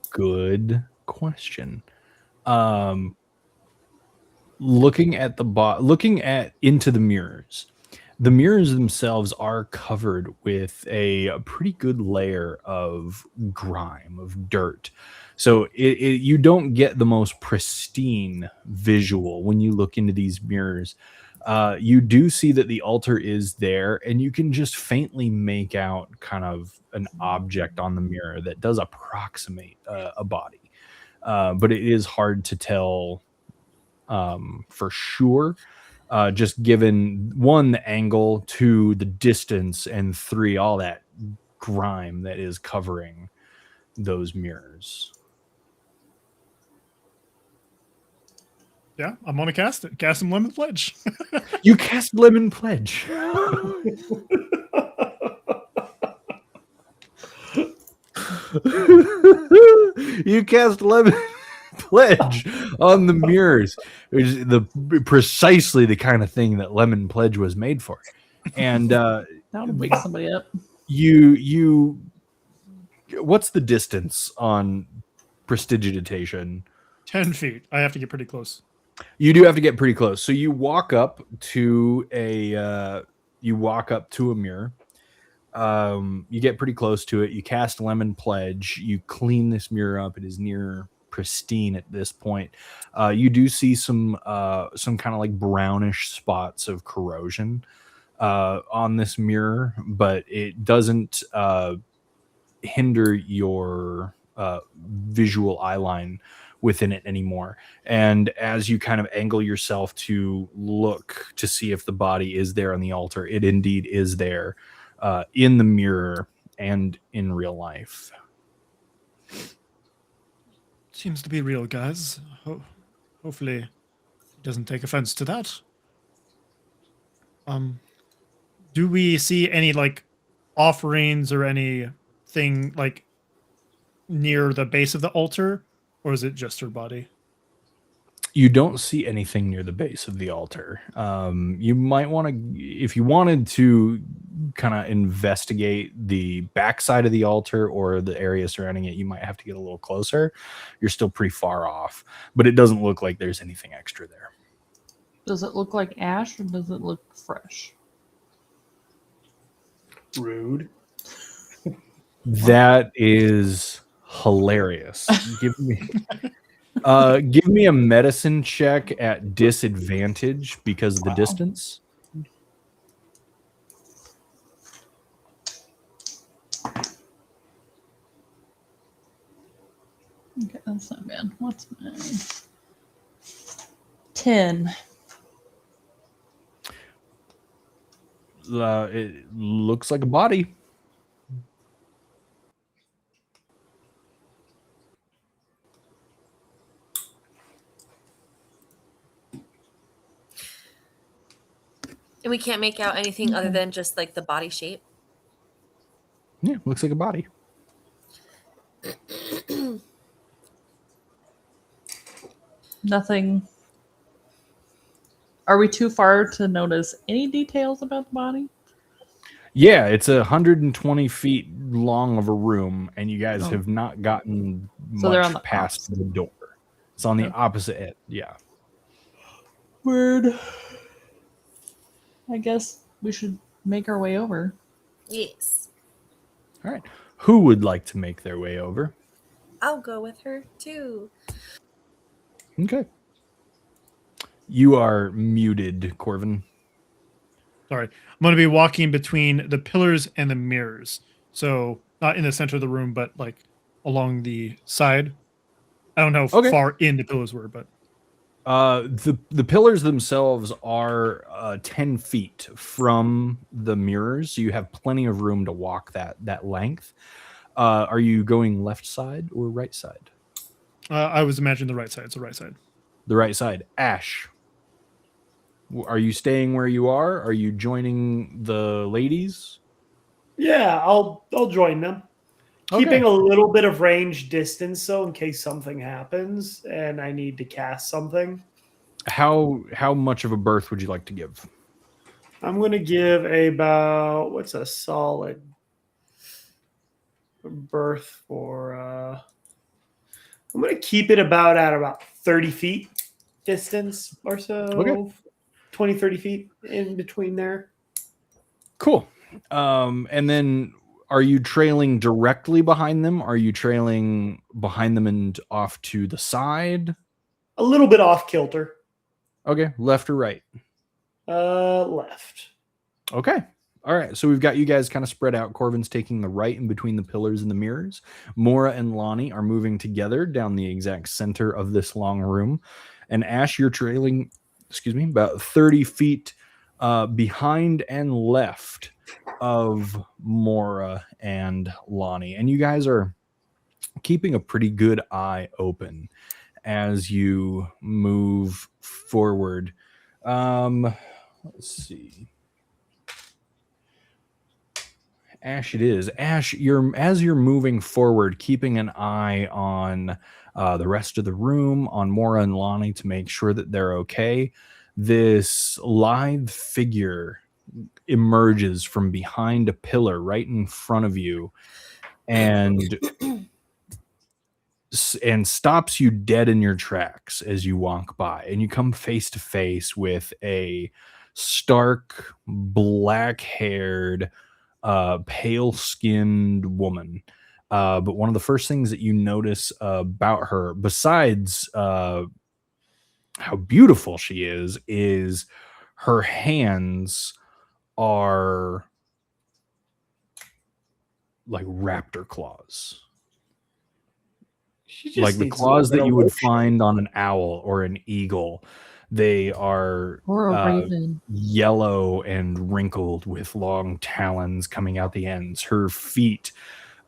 good question. Looking at into the mirrors. The mirrors themselves are covered with a pretty good layer of grime, of dirt. So you don't get the most pristine visual when you look into these mirrors. You do see that the altar is there, and you can just faintly make out kind of an object on the mirror that does approximate a body. But it is hard to tell for sure. Just given 1, the angle, 2, the distance, and 3, all that grime that is covering those mirrors. Yeah, I'm gonna cast it. Cast some Lemon Pledge. You cast Lemon Pledge. You cast Lemon Pledge on the mirrors, which is precisely the kind of thing that Lemon Pledge was made for. And That would wake somebody up. you what's the distance on prestidigitation? 10 feet. I have to get pretty close. You do have to get pretty close. So you walk up to a mirror. You get pretty close to it. You cast Lemon Pledge. You clean this mirror up. It is near pristine at this point. You do see some kind of like brownish spots of corrosion on this mirror, but it doesn't hinder your visual eye line within it anymore. And as you kind of angle yourself to look to see if the body is there on the altar, it indeed is there in the mirror and in real life. Seems to be real, guys. Hopefully, he doesn't take offense to that. Do we see any like offerings or anything like near the base of the altar, or is it just her body? You don't see anything near the base of the altar. You might want to, if you wanted to kind of investigate the backside of the altar or the area surrounding it, you might have to get a little closer. You're still pretty far off, but it doesn't look like there's anything extra there. Does it look like ash or does it look fresh? Rude. That is hilarious. Give me a medicine check at disadvantage because of the distance. Okay, that's not bad. What's my 10? It looks like a body. And we can't make out anything other than just like the body shape. Yeah, looks like a body. Nothing. Are we too far to notice any details about the body? Yeah, it's 120 feet long of a room, and you guys have not gotten So they're on much the past the door. It's on the opposite end. Yeah. Weird. I guess we should make our way over. Yes. All right. Who would like to make their way over? I'll go with her too. Okay. You are muted, Corvin. Sorry. I'm going to be walking between the pillars and the mirrors. So not in the center of the room, but like along the side. I don't know how far in the pillars were, but the pillars themselves are 10 feet from the mirrors. So you have plenty of room to walk that length. Are you going left side or right side? I was imagining the right side. It's the right side. The right side. Ash. Are you staying where you are? Are you joining the ladies? Yeah, I'll join them. Keeping Okay. a little bit of range distance, so in case something happens and I need to cast something. How much of a berth would you like to give? I'm going to give about, what's a solid berth for, I'm going to keep it at about 30 feet distance or so. Okay. 20, 30 feet in between there. Cool. And then are you trailing directly behind them? Are you trailing behind them and off to the side? A little bit off kilter. Okay, left or right? Left. Okay. All right. So we've got you guys kind of spread out. Corvin's taking the right in between the pillars and the mirrors. Mora and Lonnie are moving together down the exact center of this long room. And Ash, you're trailing, about 30 feet behind and left of Mora and Lonnie. And you guys are keeping a pretty good eye open as you move forward. Let's see. Ash, it is. Ash, as you're moving forward, keeping an eye on the rest of the room, on Mora and Lonnie to make sure that they're okay. This lithe figure emerges from behind a pillar right in front of you and stops you dead in your tracks as you walk by, and you come face to face with a stark, black-haired, pale-skinned woman. But one of the first things that you notice about her, besides how beautiful she is her hands are like raptor claws. Like the claws that you would find on an owl or an eagle. They are Or a raven. yellow and wrinkled with long talons coming out the ends. Her feet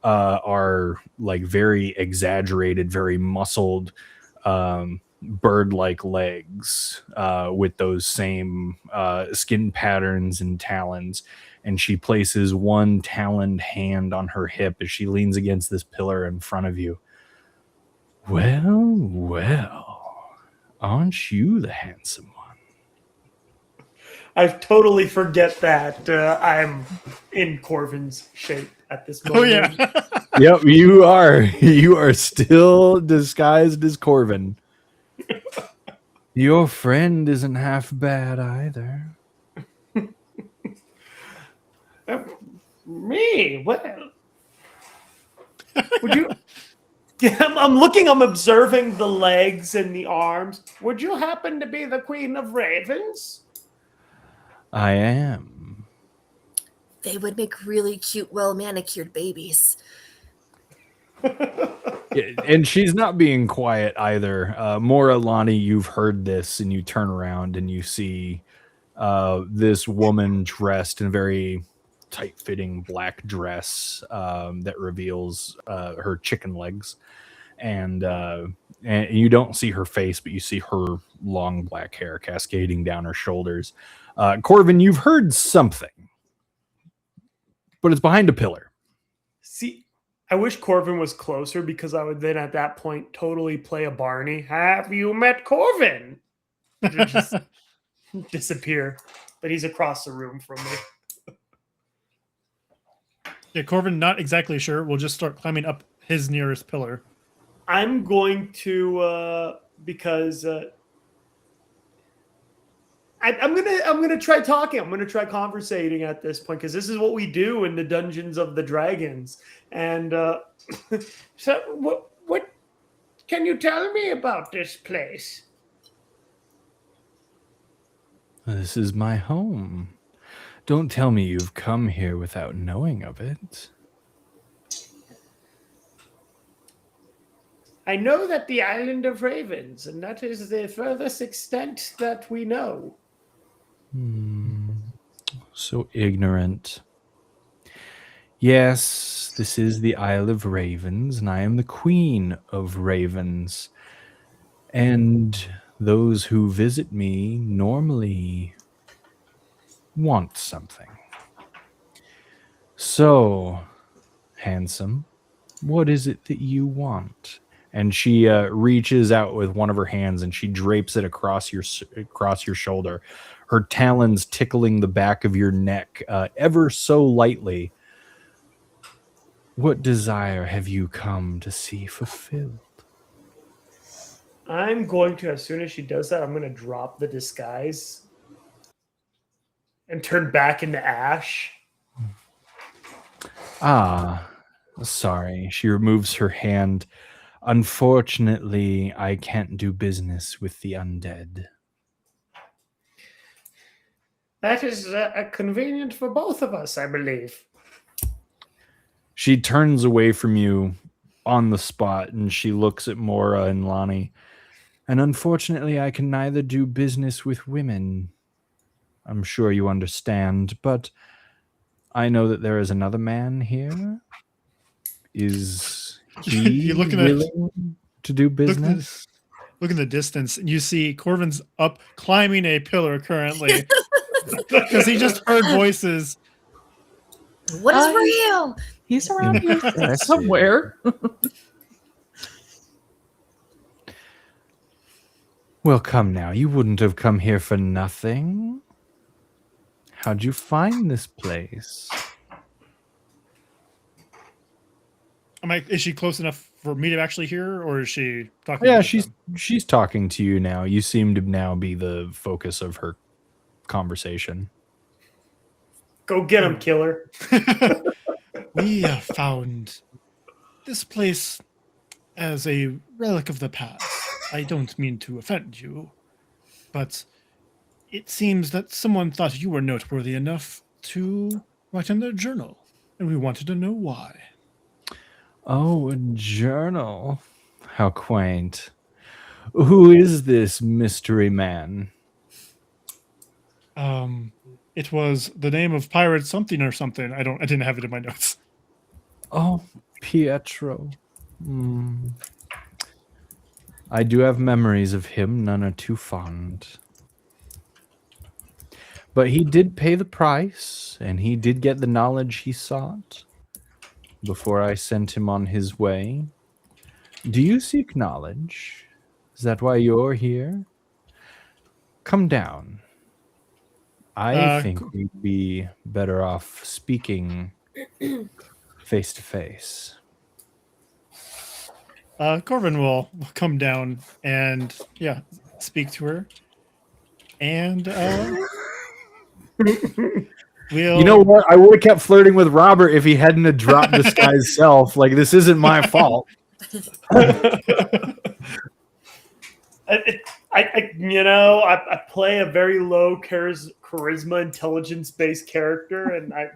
are like very exaggerated, very muscled, bird-like legs with those same skin patterns and talons. And she places one taloned hand on her hip as she leans against this pillar in front of you. Well, well, aren't you the handsome one? I totally forget that I'm in Corvin's shape at this moment. Oh yeah. Yep, you are. You are still disguised as Corvin. Your friend isn't half bad either. Me? What? Would you? Yeah, I'm looking. I'm observing the legs and the arms. Would you happen to be the Queen of Ravens? I am. They would make really cute, well manicured babies. And she's not being quiet either. Mora, Lonnie, you've heard this, and you turn around and you see this woman dressed in a very tight-fitting black dress that reveals her chicken legs, and you don't see her face, but you see her long black hair cascading down her shoulders. Corvin, you've heard something, but it's behind a pillar. See, I wish Corvin was closer because I would then at that point totally play a Barney. Have you met Corvin? Just disappear. But he's across the room from me. Yeah, Corvin, not exactly sure. We'll just start climbing up his nearest pillar. I'm going to because I'm gonna try talking. I'm gonna try conversating at this point because this is what we do in the Dungeons of the Dragons. And so, what can you tell me about this place? This is my home. Don't tell me you've come here without knowing of it. I know that the island of Ravens, and that is the furthest extent that we know. So ignorant. Yes, this is the Isle of Ravens, and I am the Queen of Ravens. And those who visit me normally want something. So, handsome, what is it that you want? And she reaches out with one of her hands and she drapes it across your shoulder, her talons tickling the back of your neck ever so lightly. What desire have you come to see fulfilled? I'm going to, as soon as she does that, I'm going to drop the disguise and turn back into Ash. Ah, sorry. She removes her hand. Unfortunately, I can't do business with the undead. That is convenient for both of us, I believe. She turns away from you on the spot and she looks at Mora and Lonnie. And unfortunately, I can neither do business with women. I'm sure you understand, but I know that there is another man here. Is he You're looking at- willing to do business? Look in the distance, and you see Corvin's up climbing a pillar currently because he just heard voices. What is real? He's around here Impressive. somewhere. Well, come now. You wouldn't have come here for nothing. How'd you find this place? Is she close enough for me to actually hear her, or is she talking? Yeah, with she's them? talking to you now. You seem to now be the focus of her conversation. Go get him, killer. We have found this place as a relic of the past. I don't mean to offend you, but it seems that someone thought you were noteworthy enough to write in their journal, and we wanted to know why. Oh, a journal. How quaint. Who is this mystery man? It was the name of pirate something or something. I didn't have it in my notes. Oh, Pietro. I do have memories of him. None are too fond. But he did pay the price, and he did get the knowledge he sought before I sent him on his way. Do you seek knowledge? Is that why you're here? Come down. I think we'd be better off speaking face to face. Corvin will come down and speak to her, and You know what? I would have kept flirting with Robert if he hadn't have dropped this guy's self. Like, this isn't my fault. I play a very low charisma, intelligence-based character, and I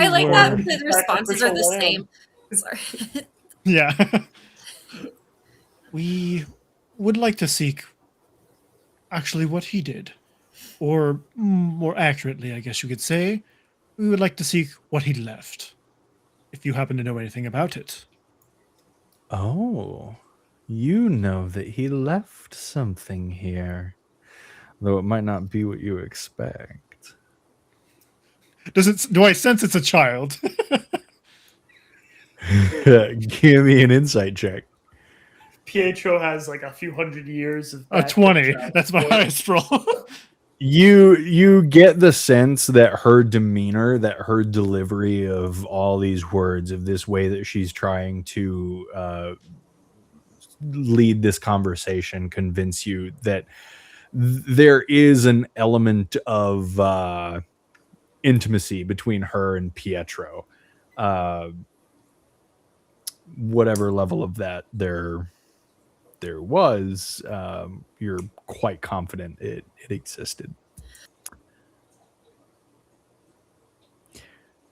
like that the responses are the same. Sorry. Yeah. We would like to seek actually what he did. Or more accurately, I guess you could say, we would like to seek what he left. If you happen to know anything about it. Oh, you know that he left something here. Though it might not be what you expect. Do I sense it's a child? Give me an insight check. Pietro has like a few hundred years of 20. That's my highest roll. You get the sense that her demeanor, that her delivery of all these words, of this way that she's trying to lead this conversation, convince you that there is an element of intimacy between her and Pietro. Whatever level of that there was, you're quite confident it existed.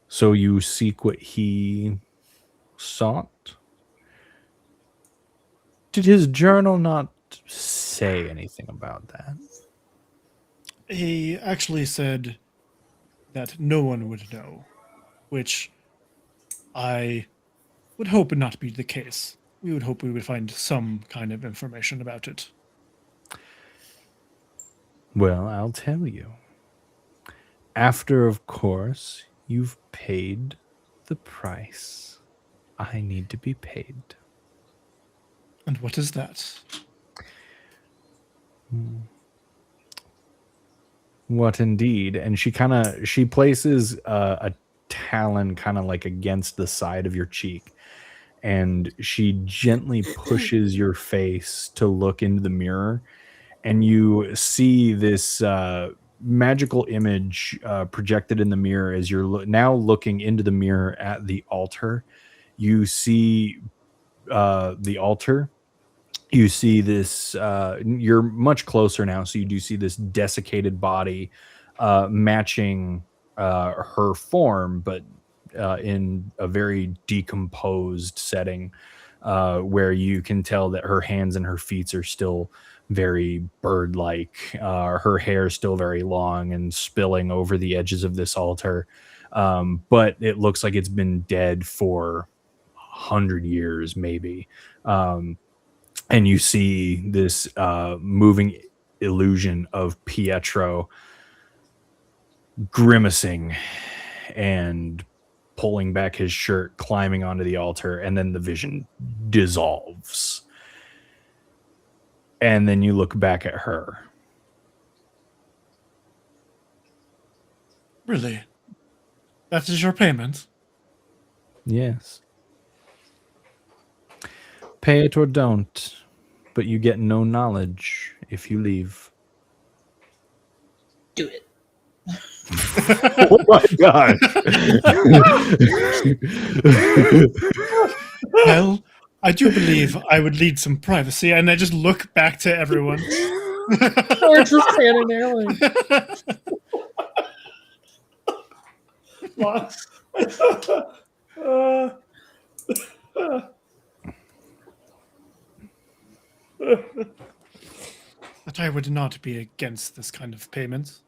So you seek what he sought? Did his journal not say anything about that? He actually said that no one would know, which I would hope would not be the case. we would hope we would find some kind of information about it. Well, I'll tell you. After, of course, you've paid the price. I need to be paid. And what is that? What indeed? And she places a talon kind of like against the side of your cheek, and she gently pushes your face to look into the mirror, and you see this magical image projected in the mirror as you're now looking into the mirror at the altar. You see the altar. You see this, you're much closer now, so you do see this desiccated body matching her form, but in a very decomposed setting, where you can tell that her hands and her feet are still very bird-like. Her hair is still very long and spilling over the edges of this altar, but it looks like it's been dead for 100 years, maybe. And you see this moving illusion of Pietro grimacing and pulling back his shirt, climbing onto the altar, and then the vision dissolves. And then you look back at her. Really? That is your payment? Yes. Pay it or don't, but you get no knowledge if you leave. Do it. Oh my god. Well, I do believe I would lead some privacy, and I just look back to everyone. Or just standing there like, But I would not be against this kind of payment.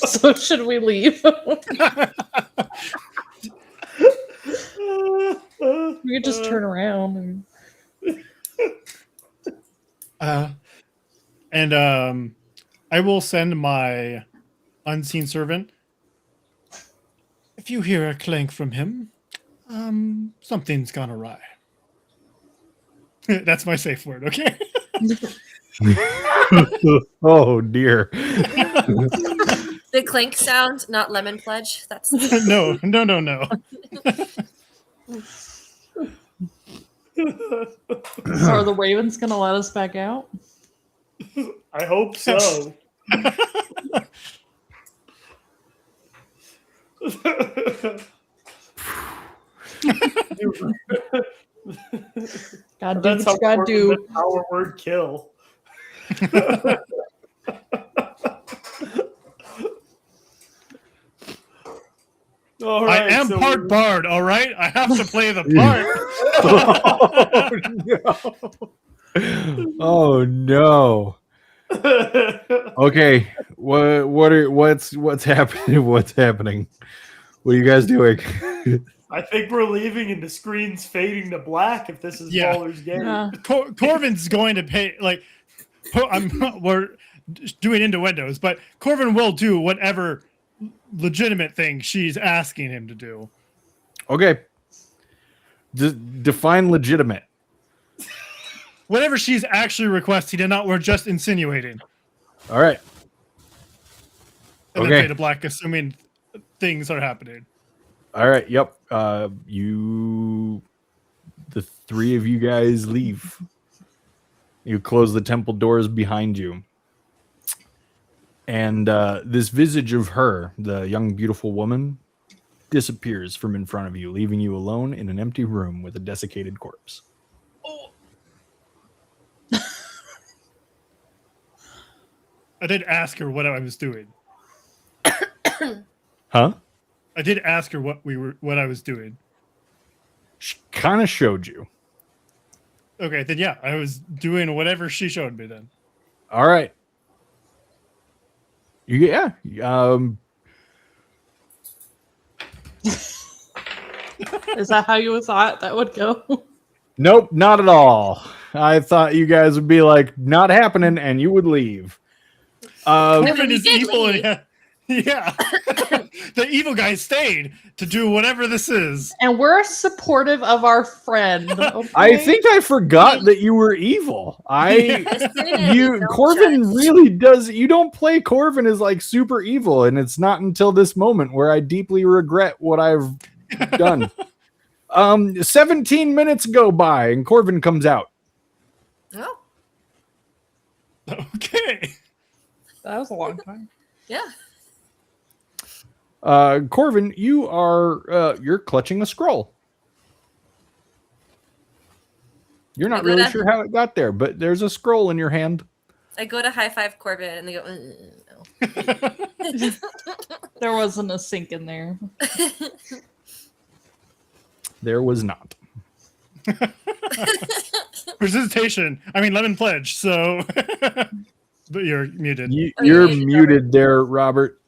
so should we leave? We could just turn around. And I will send my unseen servant. If you hear a clank from him, something's gone awry. That's my safe word, okay? Oh dear. The clink sound, not lemon pledge. That's No. So are the ravens gonna let us back out? I hope so. God do That's what you gotta do. Our word kill. All I right, am so part bard, all right? I have to play the part. Oh no. Okay. What's happening? What's happening? What are you guys doing? I think we're leaving and the screen's fading to black if this is Yeah. Baldur's Gate. Yeah. Corvin's going to pay, we're doing innuendos, but Corvin will do whatever legitimate thing she's asking him to do. Okay. Define legitimate. Whatever she's actually requesting and not we're just insinuating. All right. And Okay. then fade to black, assuming things are happening. All right. Yep. The three of you guys leave. You close the temple doors behind you. And this visage of her, the young, beautiful woman, disappears from in front of you, leaving you alone in an empty room with a desiccated corpse. I did ask her what I was doing. Huh? I did ask her what I was doing. She kind of showed you. Okay, then yeah, I was doing whatever she showed me then. All right. Yeah. Is that how you thought that would go? Nope, not at all. I thought you guys would be like, not happening, and you would leave. Corbin we is did evil. leave. Yeah. The evil guy stayed to do whatever this is. And we're supportive of our friend. I okay? think I forgot that you were evil. Listen and don't Corvin judge. really does. You don't play Corvin as like super evil, and it's not until this moment where I deeply regret what I've done. 17 minutes go by, and Corvin comes out. Oh, Okay. That was a long time. yeah. Corvin, you're clutching a scroll. You're not really sure how it got there, but there's a scroll in your hand. I go to high five Corbin, and they go, no. There wasn't a sink in there. There was not. Precipitation. I mean, lemon pledge. So, but you're muted. You're muted there, Robert.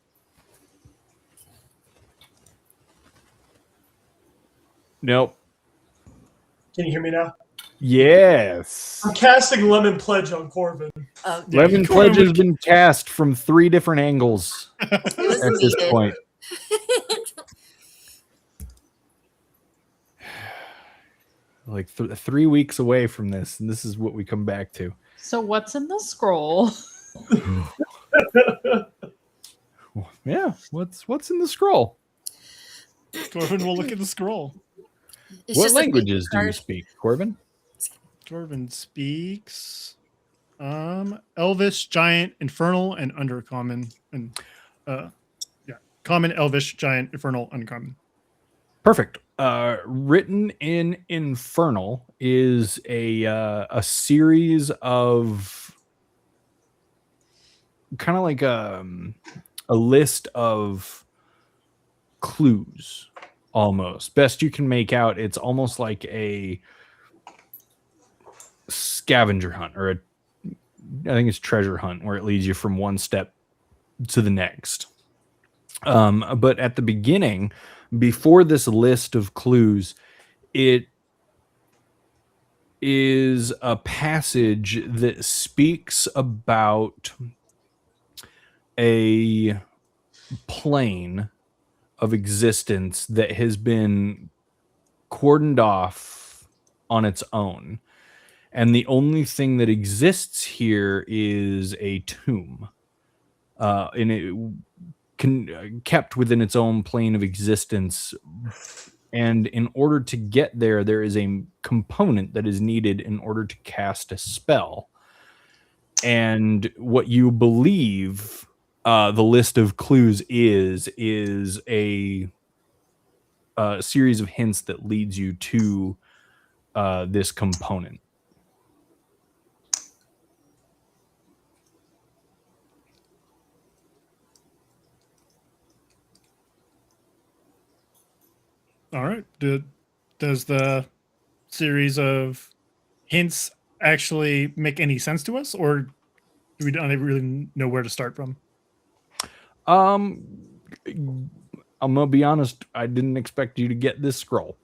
Nope. Can you hear me now? Yes. I'm casting Lemon Pledge on Corvin. Oh, Yeah, Lemon Corvin Pledge has would- been cast from 3 different angles it was at this needed. point. Like 3 weeks away from this, and this is what we come back to. So what's in the scroll? Yeah, what's in the scroll? Corbin will look at the scroll. It's What just a languages do you card. speak, Corbin? Corbin speaks Elvish, Giant, Infernal, and Undercommon. And common, Elvish, Giant, Infernal, Uncommon. Perfect. Written in Infernal is a series of kind of like a list of clues, almost. Best you can make out, it's almost like a scavenger hunt, or I think it's treasure hunt, where it leads you from one step to the next. But at the beginning, before this list of clues, it is a passage that speaks about a plane of existence that has been cordoned off on its own. And the only thing that exists here is a tomb. And it kept within its own plane of existence. And in order to get there, there is a component that is needed in order to cast a spell. And what you believe the list of clues is a series of hints that leads you to this component. All right. Does the series of hints actually make any sense to us, or do we don't really know where to start from? I'm gonna be honest, I didn't expect you to get this scroll.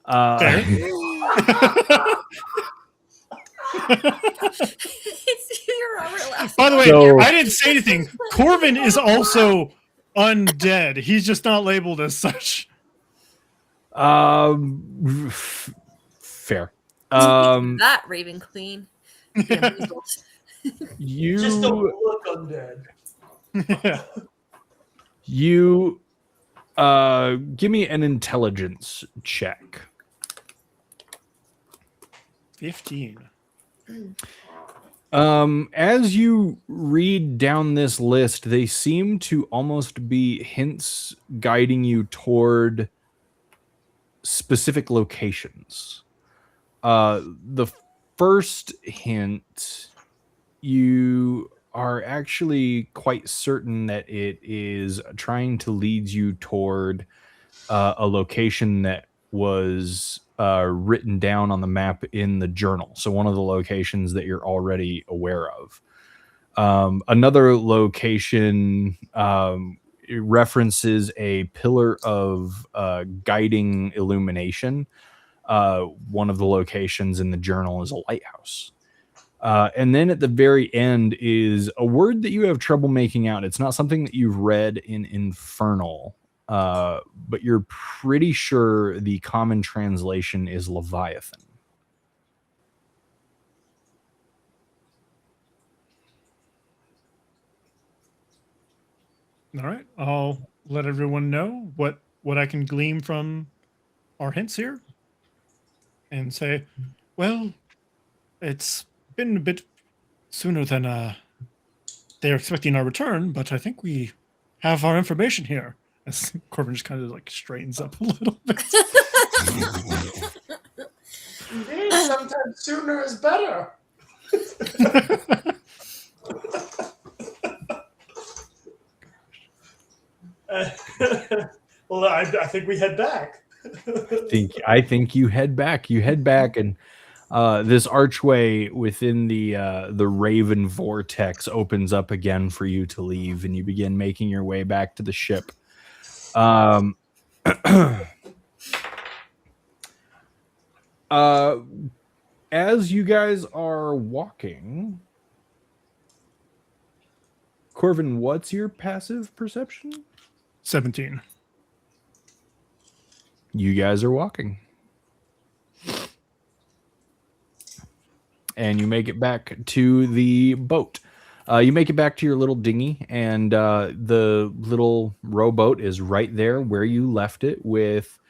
Fair. You're Robert laughing. By the way, So- I didn't say anything. Corvin is also undead. He's just not labeled as such. Fair. That Raven Queen. You Just don't look undead. Yeah. You give me an intelligence check. 15. As you read down this list, they seem to almost be hints guiding you toward specific locations. The first hint, you are actually quite certain that it is trying to lead you toward a location that was written down on the map in the journal. So one of the locations that you're already aware of. Another location it references a pillar of guiding illumination. One of the locations in the journal is a lighthouse. And then at the very end is a word that you have trouble making out. It's not something that you've read in Infernal, but you're pretty sure the common translation is Leviathan. All right, I'll let everyone know what I can glean from our hints here, and say, well, it's been a bit sooner than they're expecting our return, but I think we have our information here. As Corbin just kind of like straightens up a little bit. Indeed, sometimes sooner is better. Well, I think we head back. I think you head back. You head back, and this archway within the Raven vortex opens up again for you to leave, and you begin making your way back to the ship. As you guys are walking, Corvin, what's your passive perception? 17. You guys are walking. And you make it back to the boat. You make it back to your little dinghy, and the little rowboat is right there where you left it, with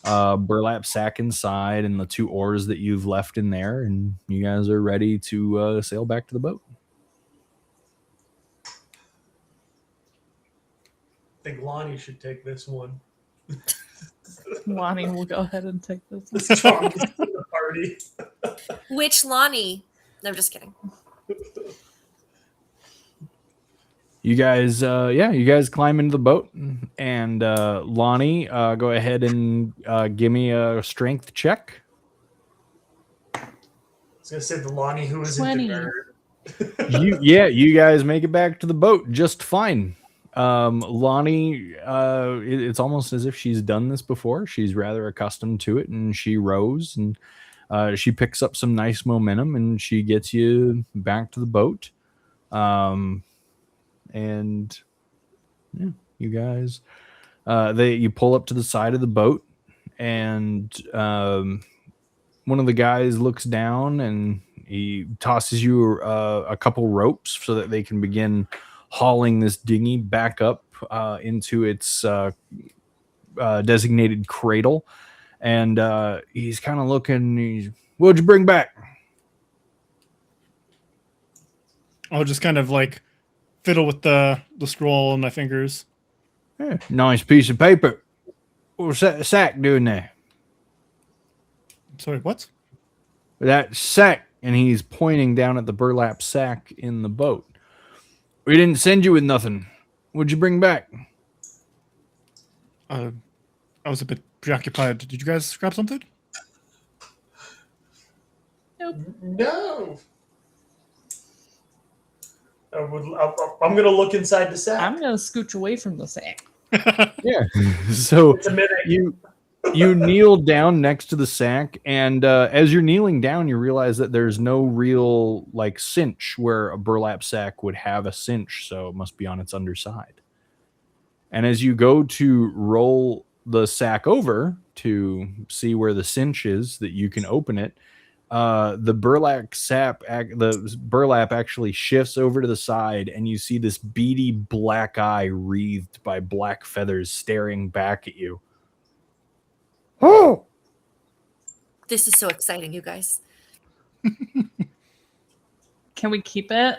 burlap sack inside and the 2 oars that you've left in there, and you guys are ready to sail back to the boat. I think Lonnie should take this one. Lonnie will go ahead and take this. The strongest in the party. Which Lonnie? No, I'm just kidding. You guys, you guys climb into the boat, and Lonnie, go ahead and give me a strength check. I was gonna say the Lonnie who is 20. into nerd. You guys make it back to the boat just fine. Lonnie, it's almost as if she's done this before. She's rather accustomed to it, and she rows, and she picks up some nice momentum, and she gets you back to the boat. And yeah, you guys, you pull up to the side of the boat, and one of the guys looks down, and he tosses you a couple ropes so that they can begin hauling this dinghy back up into its designated cradle. And he's kind of looking. What'd you bring back? I'll just kind of like fiddle with the scroll on my fingers. Yeah, nice piece of paper. What's that sack doing there? Sorry, what? That sack, and he's pointing down at the burlap sack in the boat. We didn't send you with nothing. What'd you bring back? I was a bit preoccupied. Did you guys grab something? Nope. No. I'm gonna look inside the sack. I'm gonna scooch away from the sack. Yeah. So It's a minute. you kneel down next to the sack, and as you're kneeling down, you realize that there's no real like cinch where a burlap sack would have a cinch, so it must be on its underside. And as you go to roll the sack over to see where the cinch is that you can open it, the burlap actually shifts over to the side, and you see this beady black eye wreathed by black feathers staring back at you. Oh! This is so exciting, you guys. Can we keep it?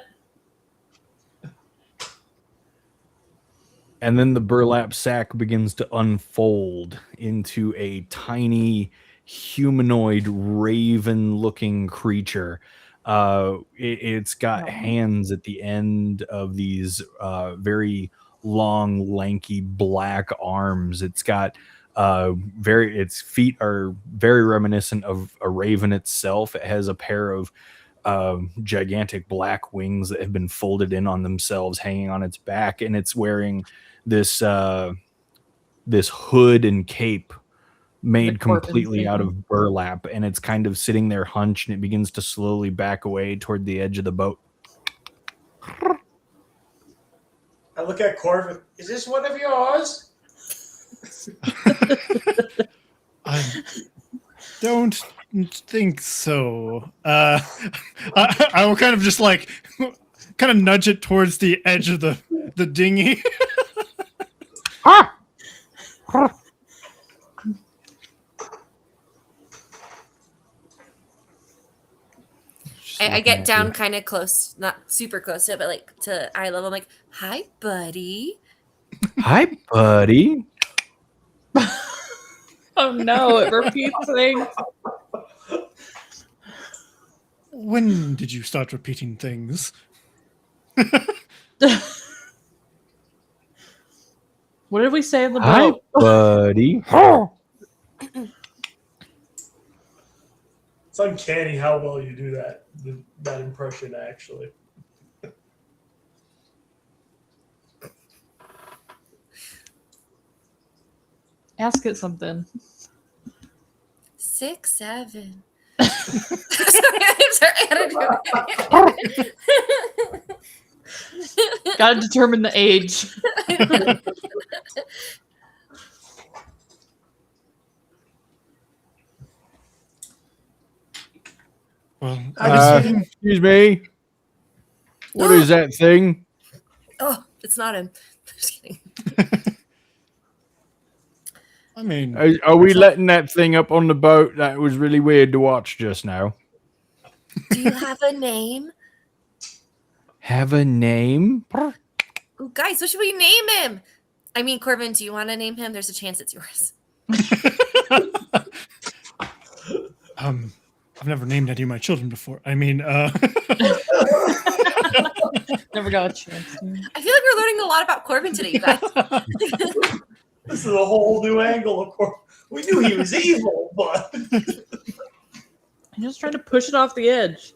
And then the burlap sack begins to unfold into a tiny humanoid raven-looking creature. It's got hands at the end of these very long, lanky black arms. It's got its feet are very reminiscent of a raven itself. It has a pair of gigantic black wings that have been folded in on themselves, hanging on its back, and it's wearing this this hood and cape made completely out of burlap, and it's kind of sitting there hunched, and it begins to slowly back away toward the edge of the boat. I look at Corvin. Is this one of yours? I don't think so. I will kind of just like kind of nudge it towards the edge of the dinghy. I get down kind of close, not super close to it, but like to eye level. I'm like, "Hi, buddy." Hi, buddy. Oh no, it repeats things. When did you start repeating things? What did we say in the Hi, boat? buddy. It's uncanny how well you do that impression, actually. Ask it something. 6, 7. Sorry, I gotta do it. Gotta determine the age. Well, Excuse me. What is that thing? Oh, it's not him. Just kidding. I mean, Are we letting that thing up on the boat? That was really weird to watch just now. Do you have a name? Have a name? Ooh, guys, what should we name him? I mean, Corbin, do you want to name him? There's a chance it's yours. I've never named any of my children before. I mean, Never got a chance. I feel like we're learning a lot about Corbin today, you guys. This is a whole new angle, of course. We knew he was evil, but I'm just trying to push it off the edge.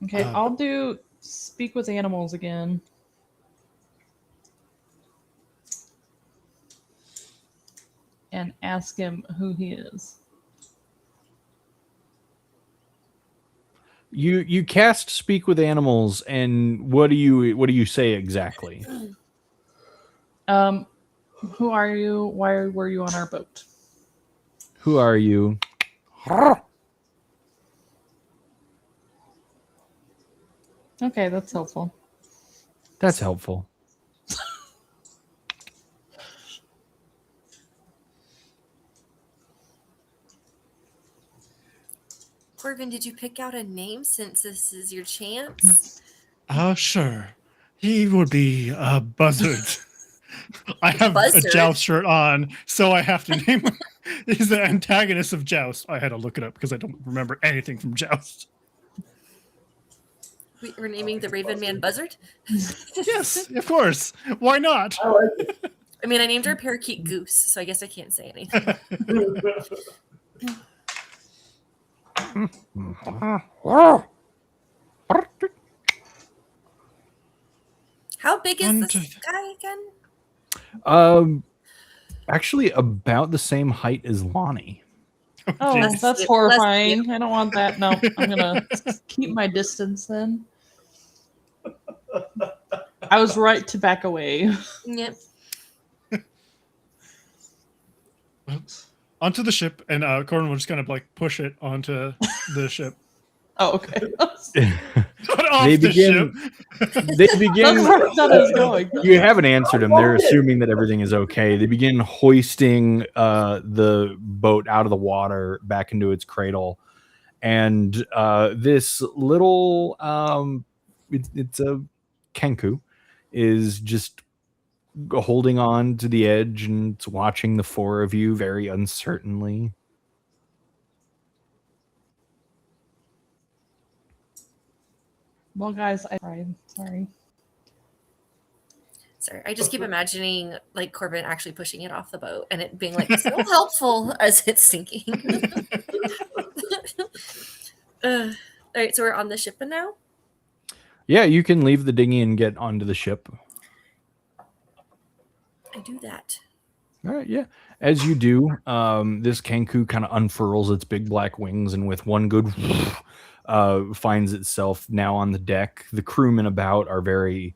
Okay, I'll do speak with animals again. And ask him who he is. You cast speak with animals, and what do you say exactly? Who are you? Why were you on our boat? Who are you? Okay, that's helpful. That's helpful. Corbin, did you pick out a name since this is your chance? sure. He would be a buzzard. I have Buzzard? a Joust shirt on, so I have to name him. He's the antagonist of Joust. I had to look it up because I don't remember anything from Joust. We're naming the Raven Man Buzzard? Yes, of course. Why not? I like it. I mean, I named her Parakeet Goose, so I guess I can't say anything. How big is this guy again? Actually about the same height as Lonnie. Oh, Jeez. that's horrifying. I don't want that. No, I'm gonna keep my distance then. I was right to back away. Yep. Onto the ship, and Corbin will just kind of like push it onto the ship. Oh, okay. Not off They the begin- ship. They begin. That's where I thought it was going. You haven't answered them. They're assuming that everything is okay. They begin hoisting the boat out of the water back into its cradle, and this little it's a Kenku is just holding on to the edge, and it's watching the four of you very uncertainly. Well, guys, I tried. Sorry. Sorry, I just keep imagining like Corbin actually pushing it off the boat and it being like so helpful as it's sinking. All right, so we're on the ship now. Yeah, you can leave the dinghy and get onto the ship. I do that. All right, yeah. As you do, this Kenku kind of unfurls its big black wings and with one good finds itself now on the deck. The crewmen about are very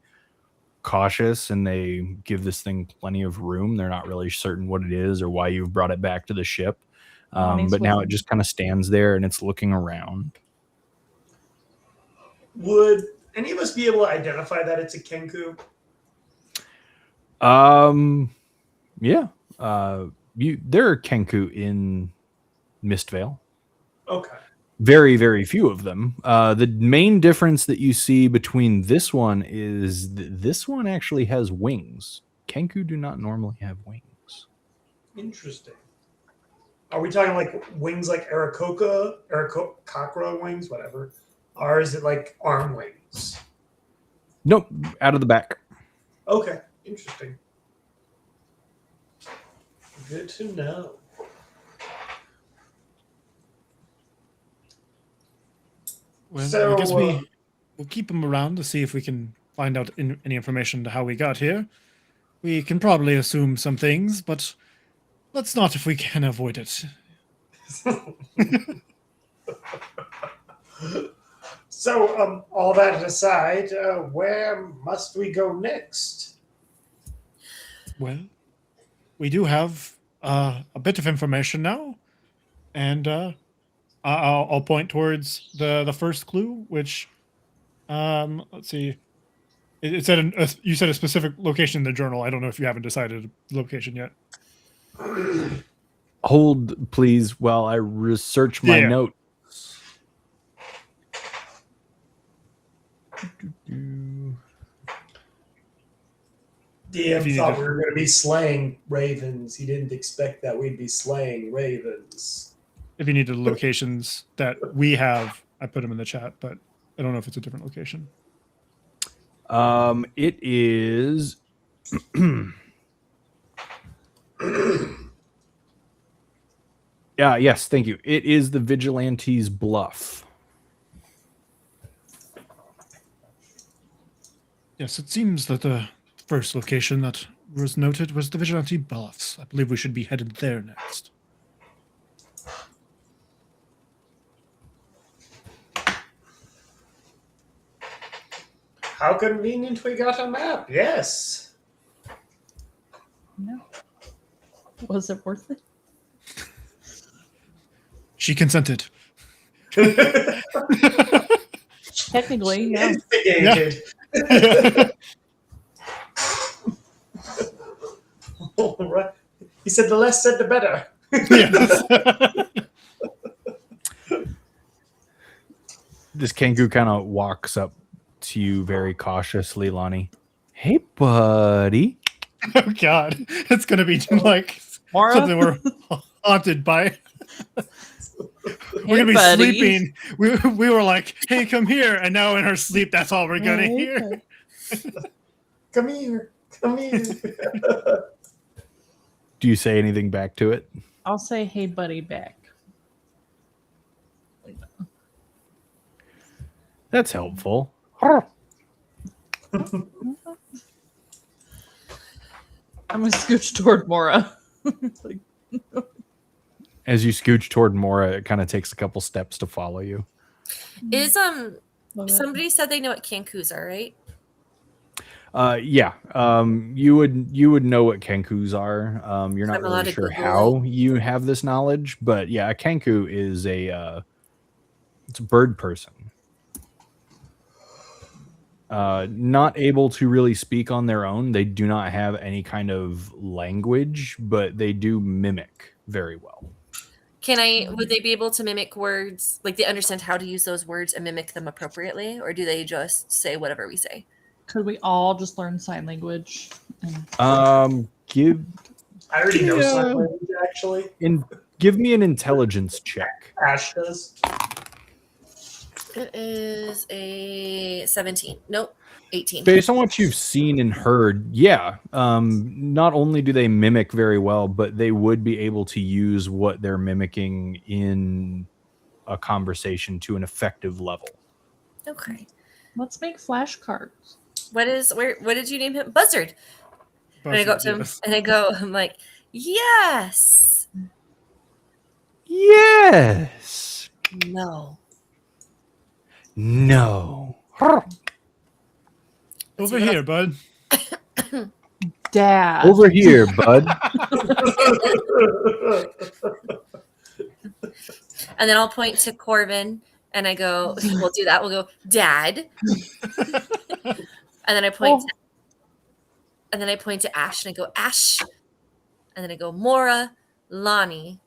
cautious and they give this thing plenty of room. They're not really certain what it is or why you've brought it back to the ship. But now it just kind of stands there and it's looking around. Would any of us be able to identify that it's a Kenku? Yeah. There are Kenku in Mistvale. Okay. Very, very few of them. The main difference that you see between this one is this one actually has wings. Kenku do not normally have wings. Interesting. Are we talking like wings like Aarakocra wings, whatever? Or is it like arm wings? Nope, out of the back. Okay, interesting. Good to know. Well, So, I guess we'll keep them around to see if we can find out any information to how we got here. We can probably assume some things, but let's not if we can avoid it. So, all that aside, where must we go next? Well, we do have a bit of information now, and I'll point towards the first clue, which let's see. It said you said a specific location in the journal. I don't know if you haven't decided the location yet. Hold, please, while I research my notes. DM thought we were going to be slaying ravens. He didn't expect that we'd be slaying ravens. If you need the locations that we have, I put them in the chat, but I don't know if it's a different location. It is. Yes, thank you. It is the Vigilante's Bluff. Yes, it seems that the first location that was noted was the Vigilante Bluffs. I believe we should be headed there next. How convenient we got a map. Yes. No. Was it worth it? She consented. Technically, yeah. Instigated. All right. He said the less said the better. This Kenku kind of walks up to you very cautiously, Lonnie. Hey, buddy. Oh God, it's gonna be like Mara? something we're haunted by. We're gonna be buddy. sleeping. We were like, "Hey, come here," and now in our sleep, that's all we're gonna hear. Come here. Come here. Do you say anything back to it? I'll say, hey, buddy, back. That's helpful. I'm going to scooch toward Mora. Like, As you scooch toward Mora, it kind of takes a couple steps to follow you. Is love it. somebody said they know what Kenkus are, right? Yeah. You would know what Kenkus are. You're not I'm allowed really to sure Google how you have this knowledge, but yeah, a Kenku is it's a bird person. Not able to really speak on their own. They do not have any kind of language, but they do mimic very well. Would they be able to mimic words? Like they understand how to use those words and mimic them appropriately? Or do they just say whatever we say? could we all just learn sign language? Give I already know sign language, actually. give me an intelligence check. Ash does. It is a 17. Nope, 18. Based on what you've seen and heard, yeah. Not only do they mimic very well, but they would be able to use what they're mimicking in a conversation to an effective level. Okay. Let's make flashcards. What did you name him? Buzzard. And I go up to him and I'm like, yes. Yes. No. No. Over here, bud. Dad. Over here, bud. And then I'll point to Corbin and I go, we'll do that. We'll go, Dad. And then I point to Ash and I go, Ash. And then I go, Mora, Lonnie.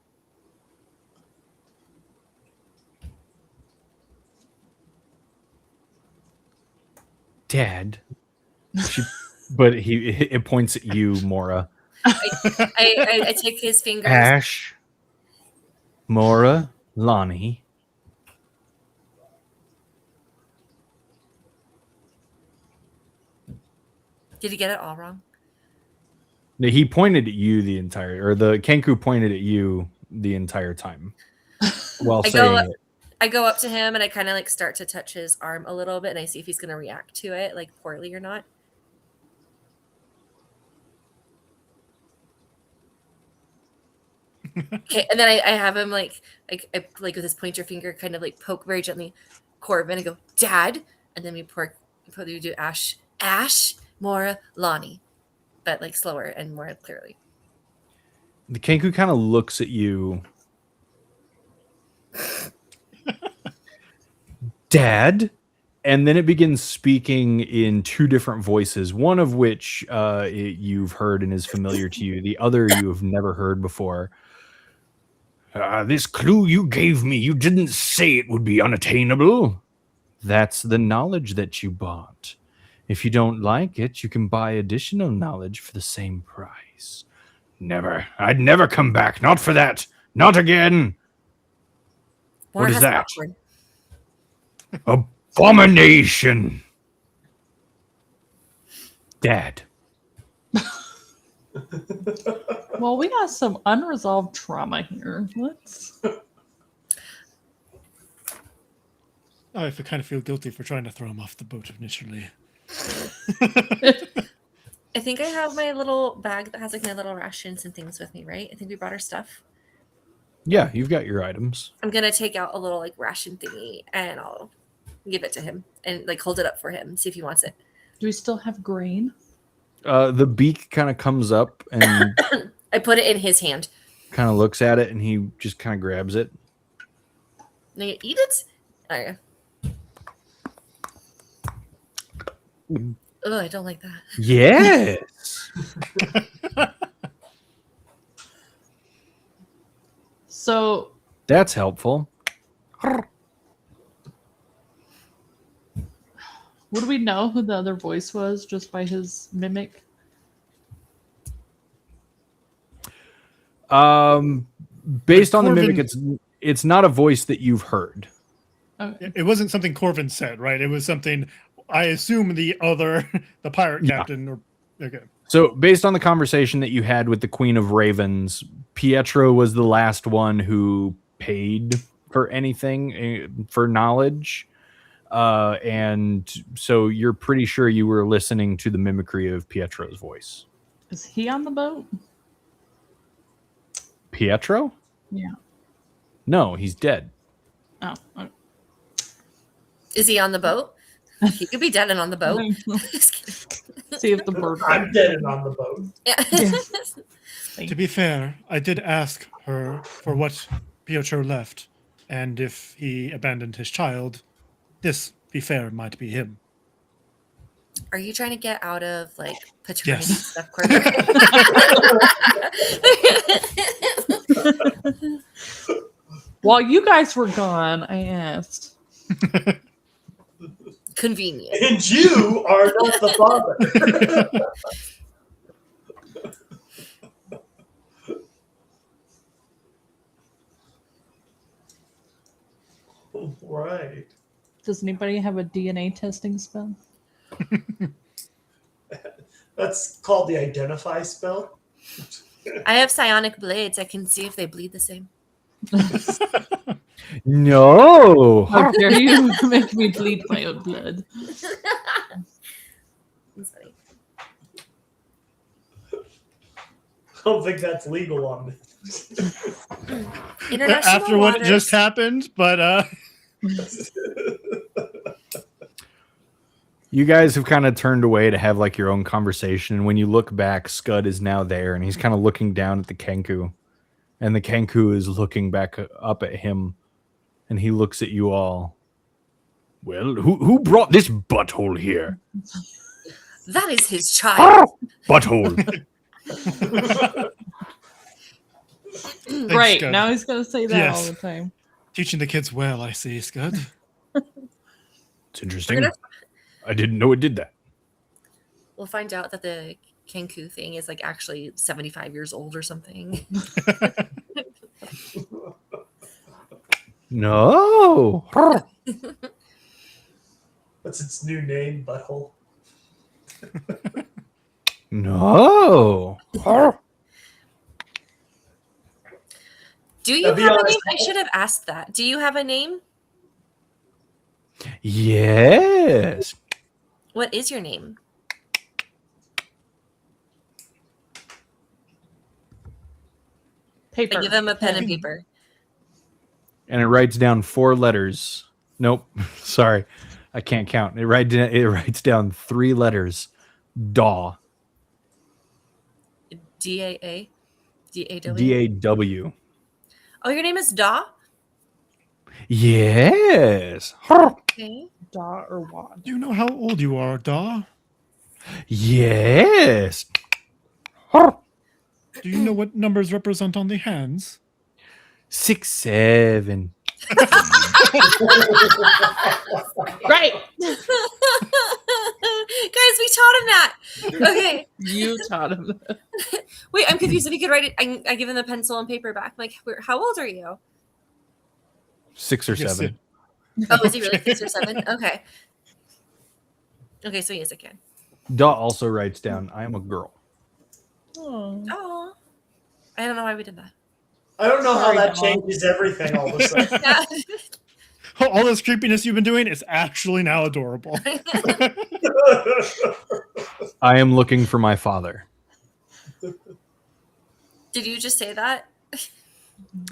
Dad. But it points at you, Mora. I take his fingers. Ash, Mora, Lonnie. Did he get it all wrong? No, he pointed at you the Kenku pointed at you the entire time while saying it. I go up to him and I kind of like start to touch his arm a little bit and I see if he's going to react to it like poorly or not. Okay, and then I have him like with his pointer finger kind of like poke very gently Corbin and go, Dad. And then we do Ash, Mora, Lonnie. But like slower and more clearly. The Kenku kind of looks at you. Dad. And then it begins speaking in two different voices, one of which you've heard and is familiar to you. The other you have never heard before. This clue you gave me, you didn't say it would be unattainable. That's the knowledge that you bought. If you don't like it, you can buy additional knowledge for the same price. Never. I'd never come back. Not for that. Not again. What is that? Abomination. Dad. Well, we got some unresolved trauma here. Let's. I kind of feel guilty for trying to throw him off the boat initially. I think I have my little bag that has like my little rations and things with me, right? I think we brought our stuff. Yeah, you've got your items. I'm gonna take out a little like ration thingy and I'll give it to him and like hold it up for him, see if he wants it. Do we still have grain? The beak kind of comes up and I put it in his hand. kind of looks at it and he just kind of grabs it. Now you eat it? Okay. Oh, I don't like that. Yes. So That's helpful. would we know who the other voice was just by his mimic? Based on the mimic, it's not a voice that you've heard. Okay. It wasn't something Corvin said, right? It was something I assume the pirate captain or okay. So based on the conversation that you had with the Queen of Ravens, Pietro was the last one who paid for anything for knowledge. And so you're pretty sure you were listening to the mimicry of Pietro's voice. Is he on the boat? Pietro? Yeah. No, he's dead. Oh. Okay. Is he on the boat? He could be dead and on the boat. See if the bird. I'm dead and on the boat. Yeah. To be fair, I did ask her for what Pietro left, and if he abandoned his child, this, be fair, might be him. Are you trying to get out of like paternity Yes. stuff, Corbin? While you guys were gone, I asked. Convenient. And you are not the father. Right. Does anybody have a DNA testing spell? That's called the identify spell. I have psionic blades. I can see if they bleed the same. No. How dare you make me bleed my own blood? That's funny. I don't think that's legal on International After what waters. just happened, but You guys have kind of turned away to have like your own conversation. And when you look back, Scud is now there and he's kind of looking down at the Kenku. And the Kenku is looking back up at him. And he looks at you all. Well, who brought this butthole here? That is his child. Butthole. thanks, Right, Scud. now he's going to say that Yes. all the time. Teaching the kids well, I see, Scud. It's interesting. I didn't know it did that. We'll find out that the Kenku thing is like actually 75 years old or something. No. What's its new name? Butthole. No. Do you That'd be have a honest. name? I should have asked that. Do you have a name? Yes. What is your name? Paper. I give him a pen and paper. And it writes down 4 letters. Nope. Sorry. I can't count. It writes down 3 letters. Daw. D-A-A? D-A-W? D-A-W. Oh, your name is Daw? Yes. Okay. Da or wad. Do you know how old you are, Daw? Yes. Do you know what numbers represent on the hands? 6, 7. Right. Guys, we taught him that. Okay. You taught him that. Wait, I'm confused. If you could write it, I give him the pencil and paper back. I'm like, how old are you? 6 or Yes, 7. Oh, is he really 6 or 7? Okay. Okay, so he is a kid. Daw also writes down, I am a girl. Oh. Oh. I don't know why we did that. I don't know how Sorry, that Dom. changes everything all of a sudden. Yeah. All this creepiness you've been doing is actually now adorable. I am looking for my father. Did you just say that?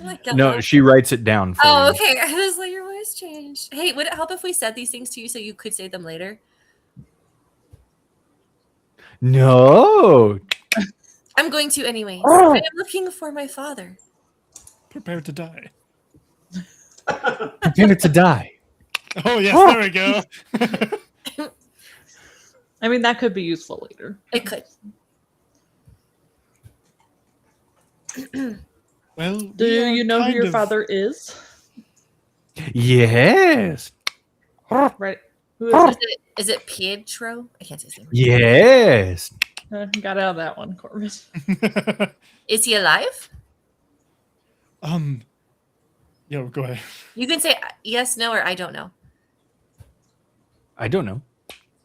Like, No, she writes it down for Oh, you. okay. I was like, your voice changed. Hey, would it help if we said these things to you so you could say them later? No. I'm going to anyways. I am looking for my father. Prepare to die. Prepare to die. Oh, yes, there we go. I mean, that could be useful later. It could. Well, Do we are you know who kind your of- father is? Yes. Right. Who is Is it Pietro? I can't say his name. Yes. it? Got out of that one, Corbin. Is he alive? Yeah, go ahead. You can say yes, no, or I don't know. I don't know.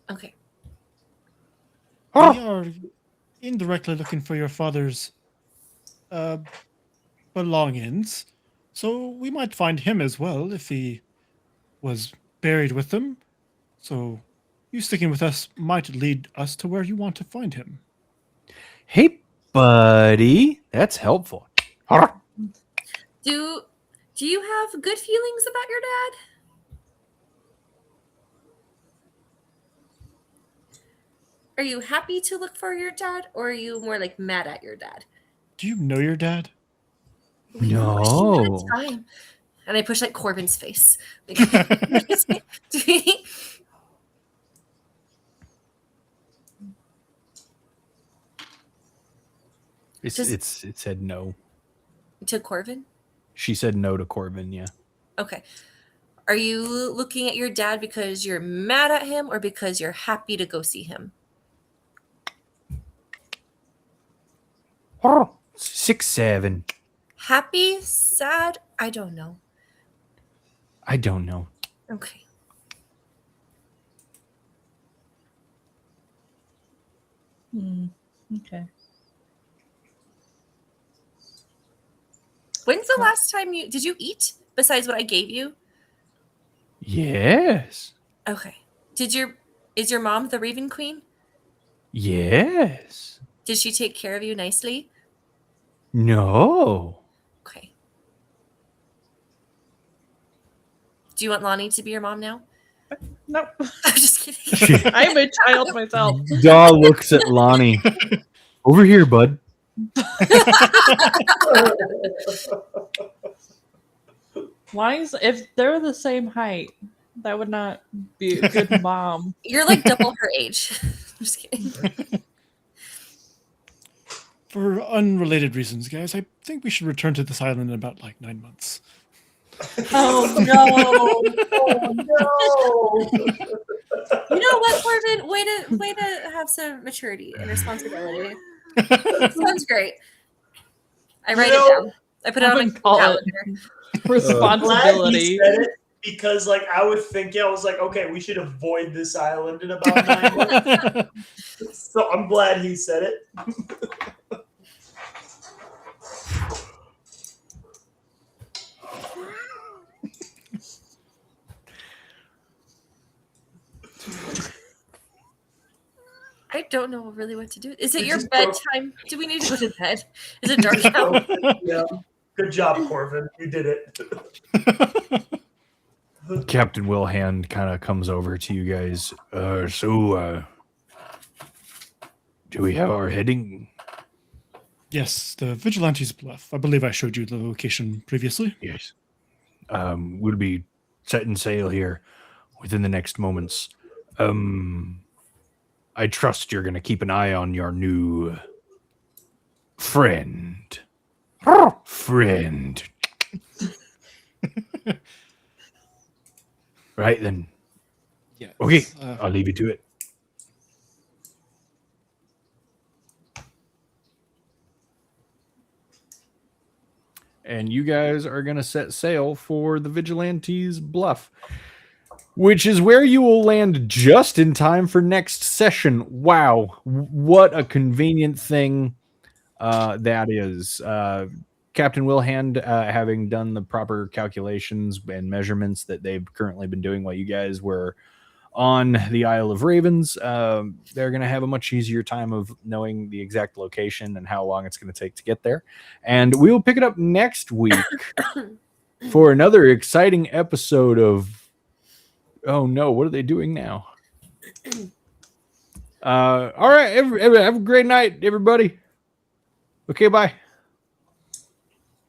Okay. We are indirectly looking for your father's belongings, so we might find him as well if he was buried with them. So you sticking with us might lead us to where you want to find him. Hey, buddy. That's helpful. Do you have good feelings about your dad? Are you happy to look for your dad, or are you more like mad at your dad? Do you know your dad? No. Time. And I push like Corbin's face. Like, It said no. to Corbin? She said no to Corbin, yeah. Okay. Are you looking at your dad because you're mad at him or because you're happy to go see him? 6, 7. Happy, sad, I don't know. I don't know. Okay. Okay. When's the last time did you eat? besides what I gave you? Yes. Okay. Is your mom the Raven Queen? Yes. Did she take care of you nicely? No. Okay. Do you want Lonnie to be your mom now? Nope. I'm just kidding. I'm a child myself. Daw looks at Lonnie. Over here, bud. Lonnie's, if they're the same height, that would not be a good mom. You're like double her age. I'm just kidding. For unrelated reasons, guys, I think we should return to this island in about like 9 months. Oh no! Oh no! You know what, Corbin? Way to have some maturity and responsibility. Sounds great. I write it down. I put it on my calendar. Glad he Responsibility. said it because, like, I was thinking, I was like, okay, we should avoid this island in about 9 months. So I'm glad he said it. I don't know really what to do. Is it We your just broke- bedtime? Do we need to go to bed? Is it dark out? Yeah. Good job, Corvin. You did it. Captain Wilhand kind of comes over to you guys. So, do we have our heading? Yes, the Vigilantes Bluff. I believe I showed you the location previously. Yes. We'll be setting sail here within the next moments. I trust you're going to keep an eye on your new friend. Friend. Right then. Yes. Okay, I'll leave you to it. And you guys are going to set sail for the Vigilantes Bluff, which is where you will land just in time for next session. Wow, what a convenient thing that is. Captain Wilhand, having done the proper calculations and measurements that they've currently been doing while you guys were on the Isle of Ravens, they're going to have a much easier time of knowing the exact location and how long it's going to take to get there. And we will pick it up next week for another exciting episode of... Oh no, what are they doing now? All right, have a great night, everybody. Okay, bye.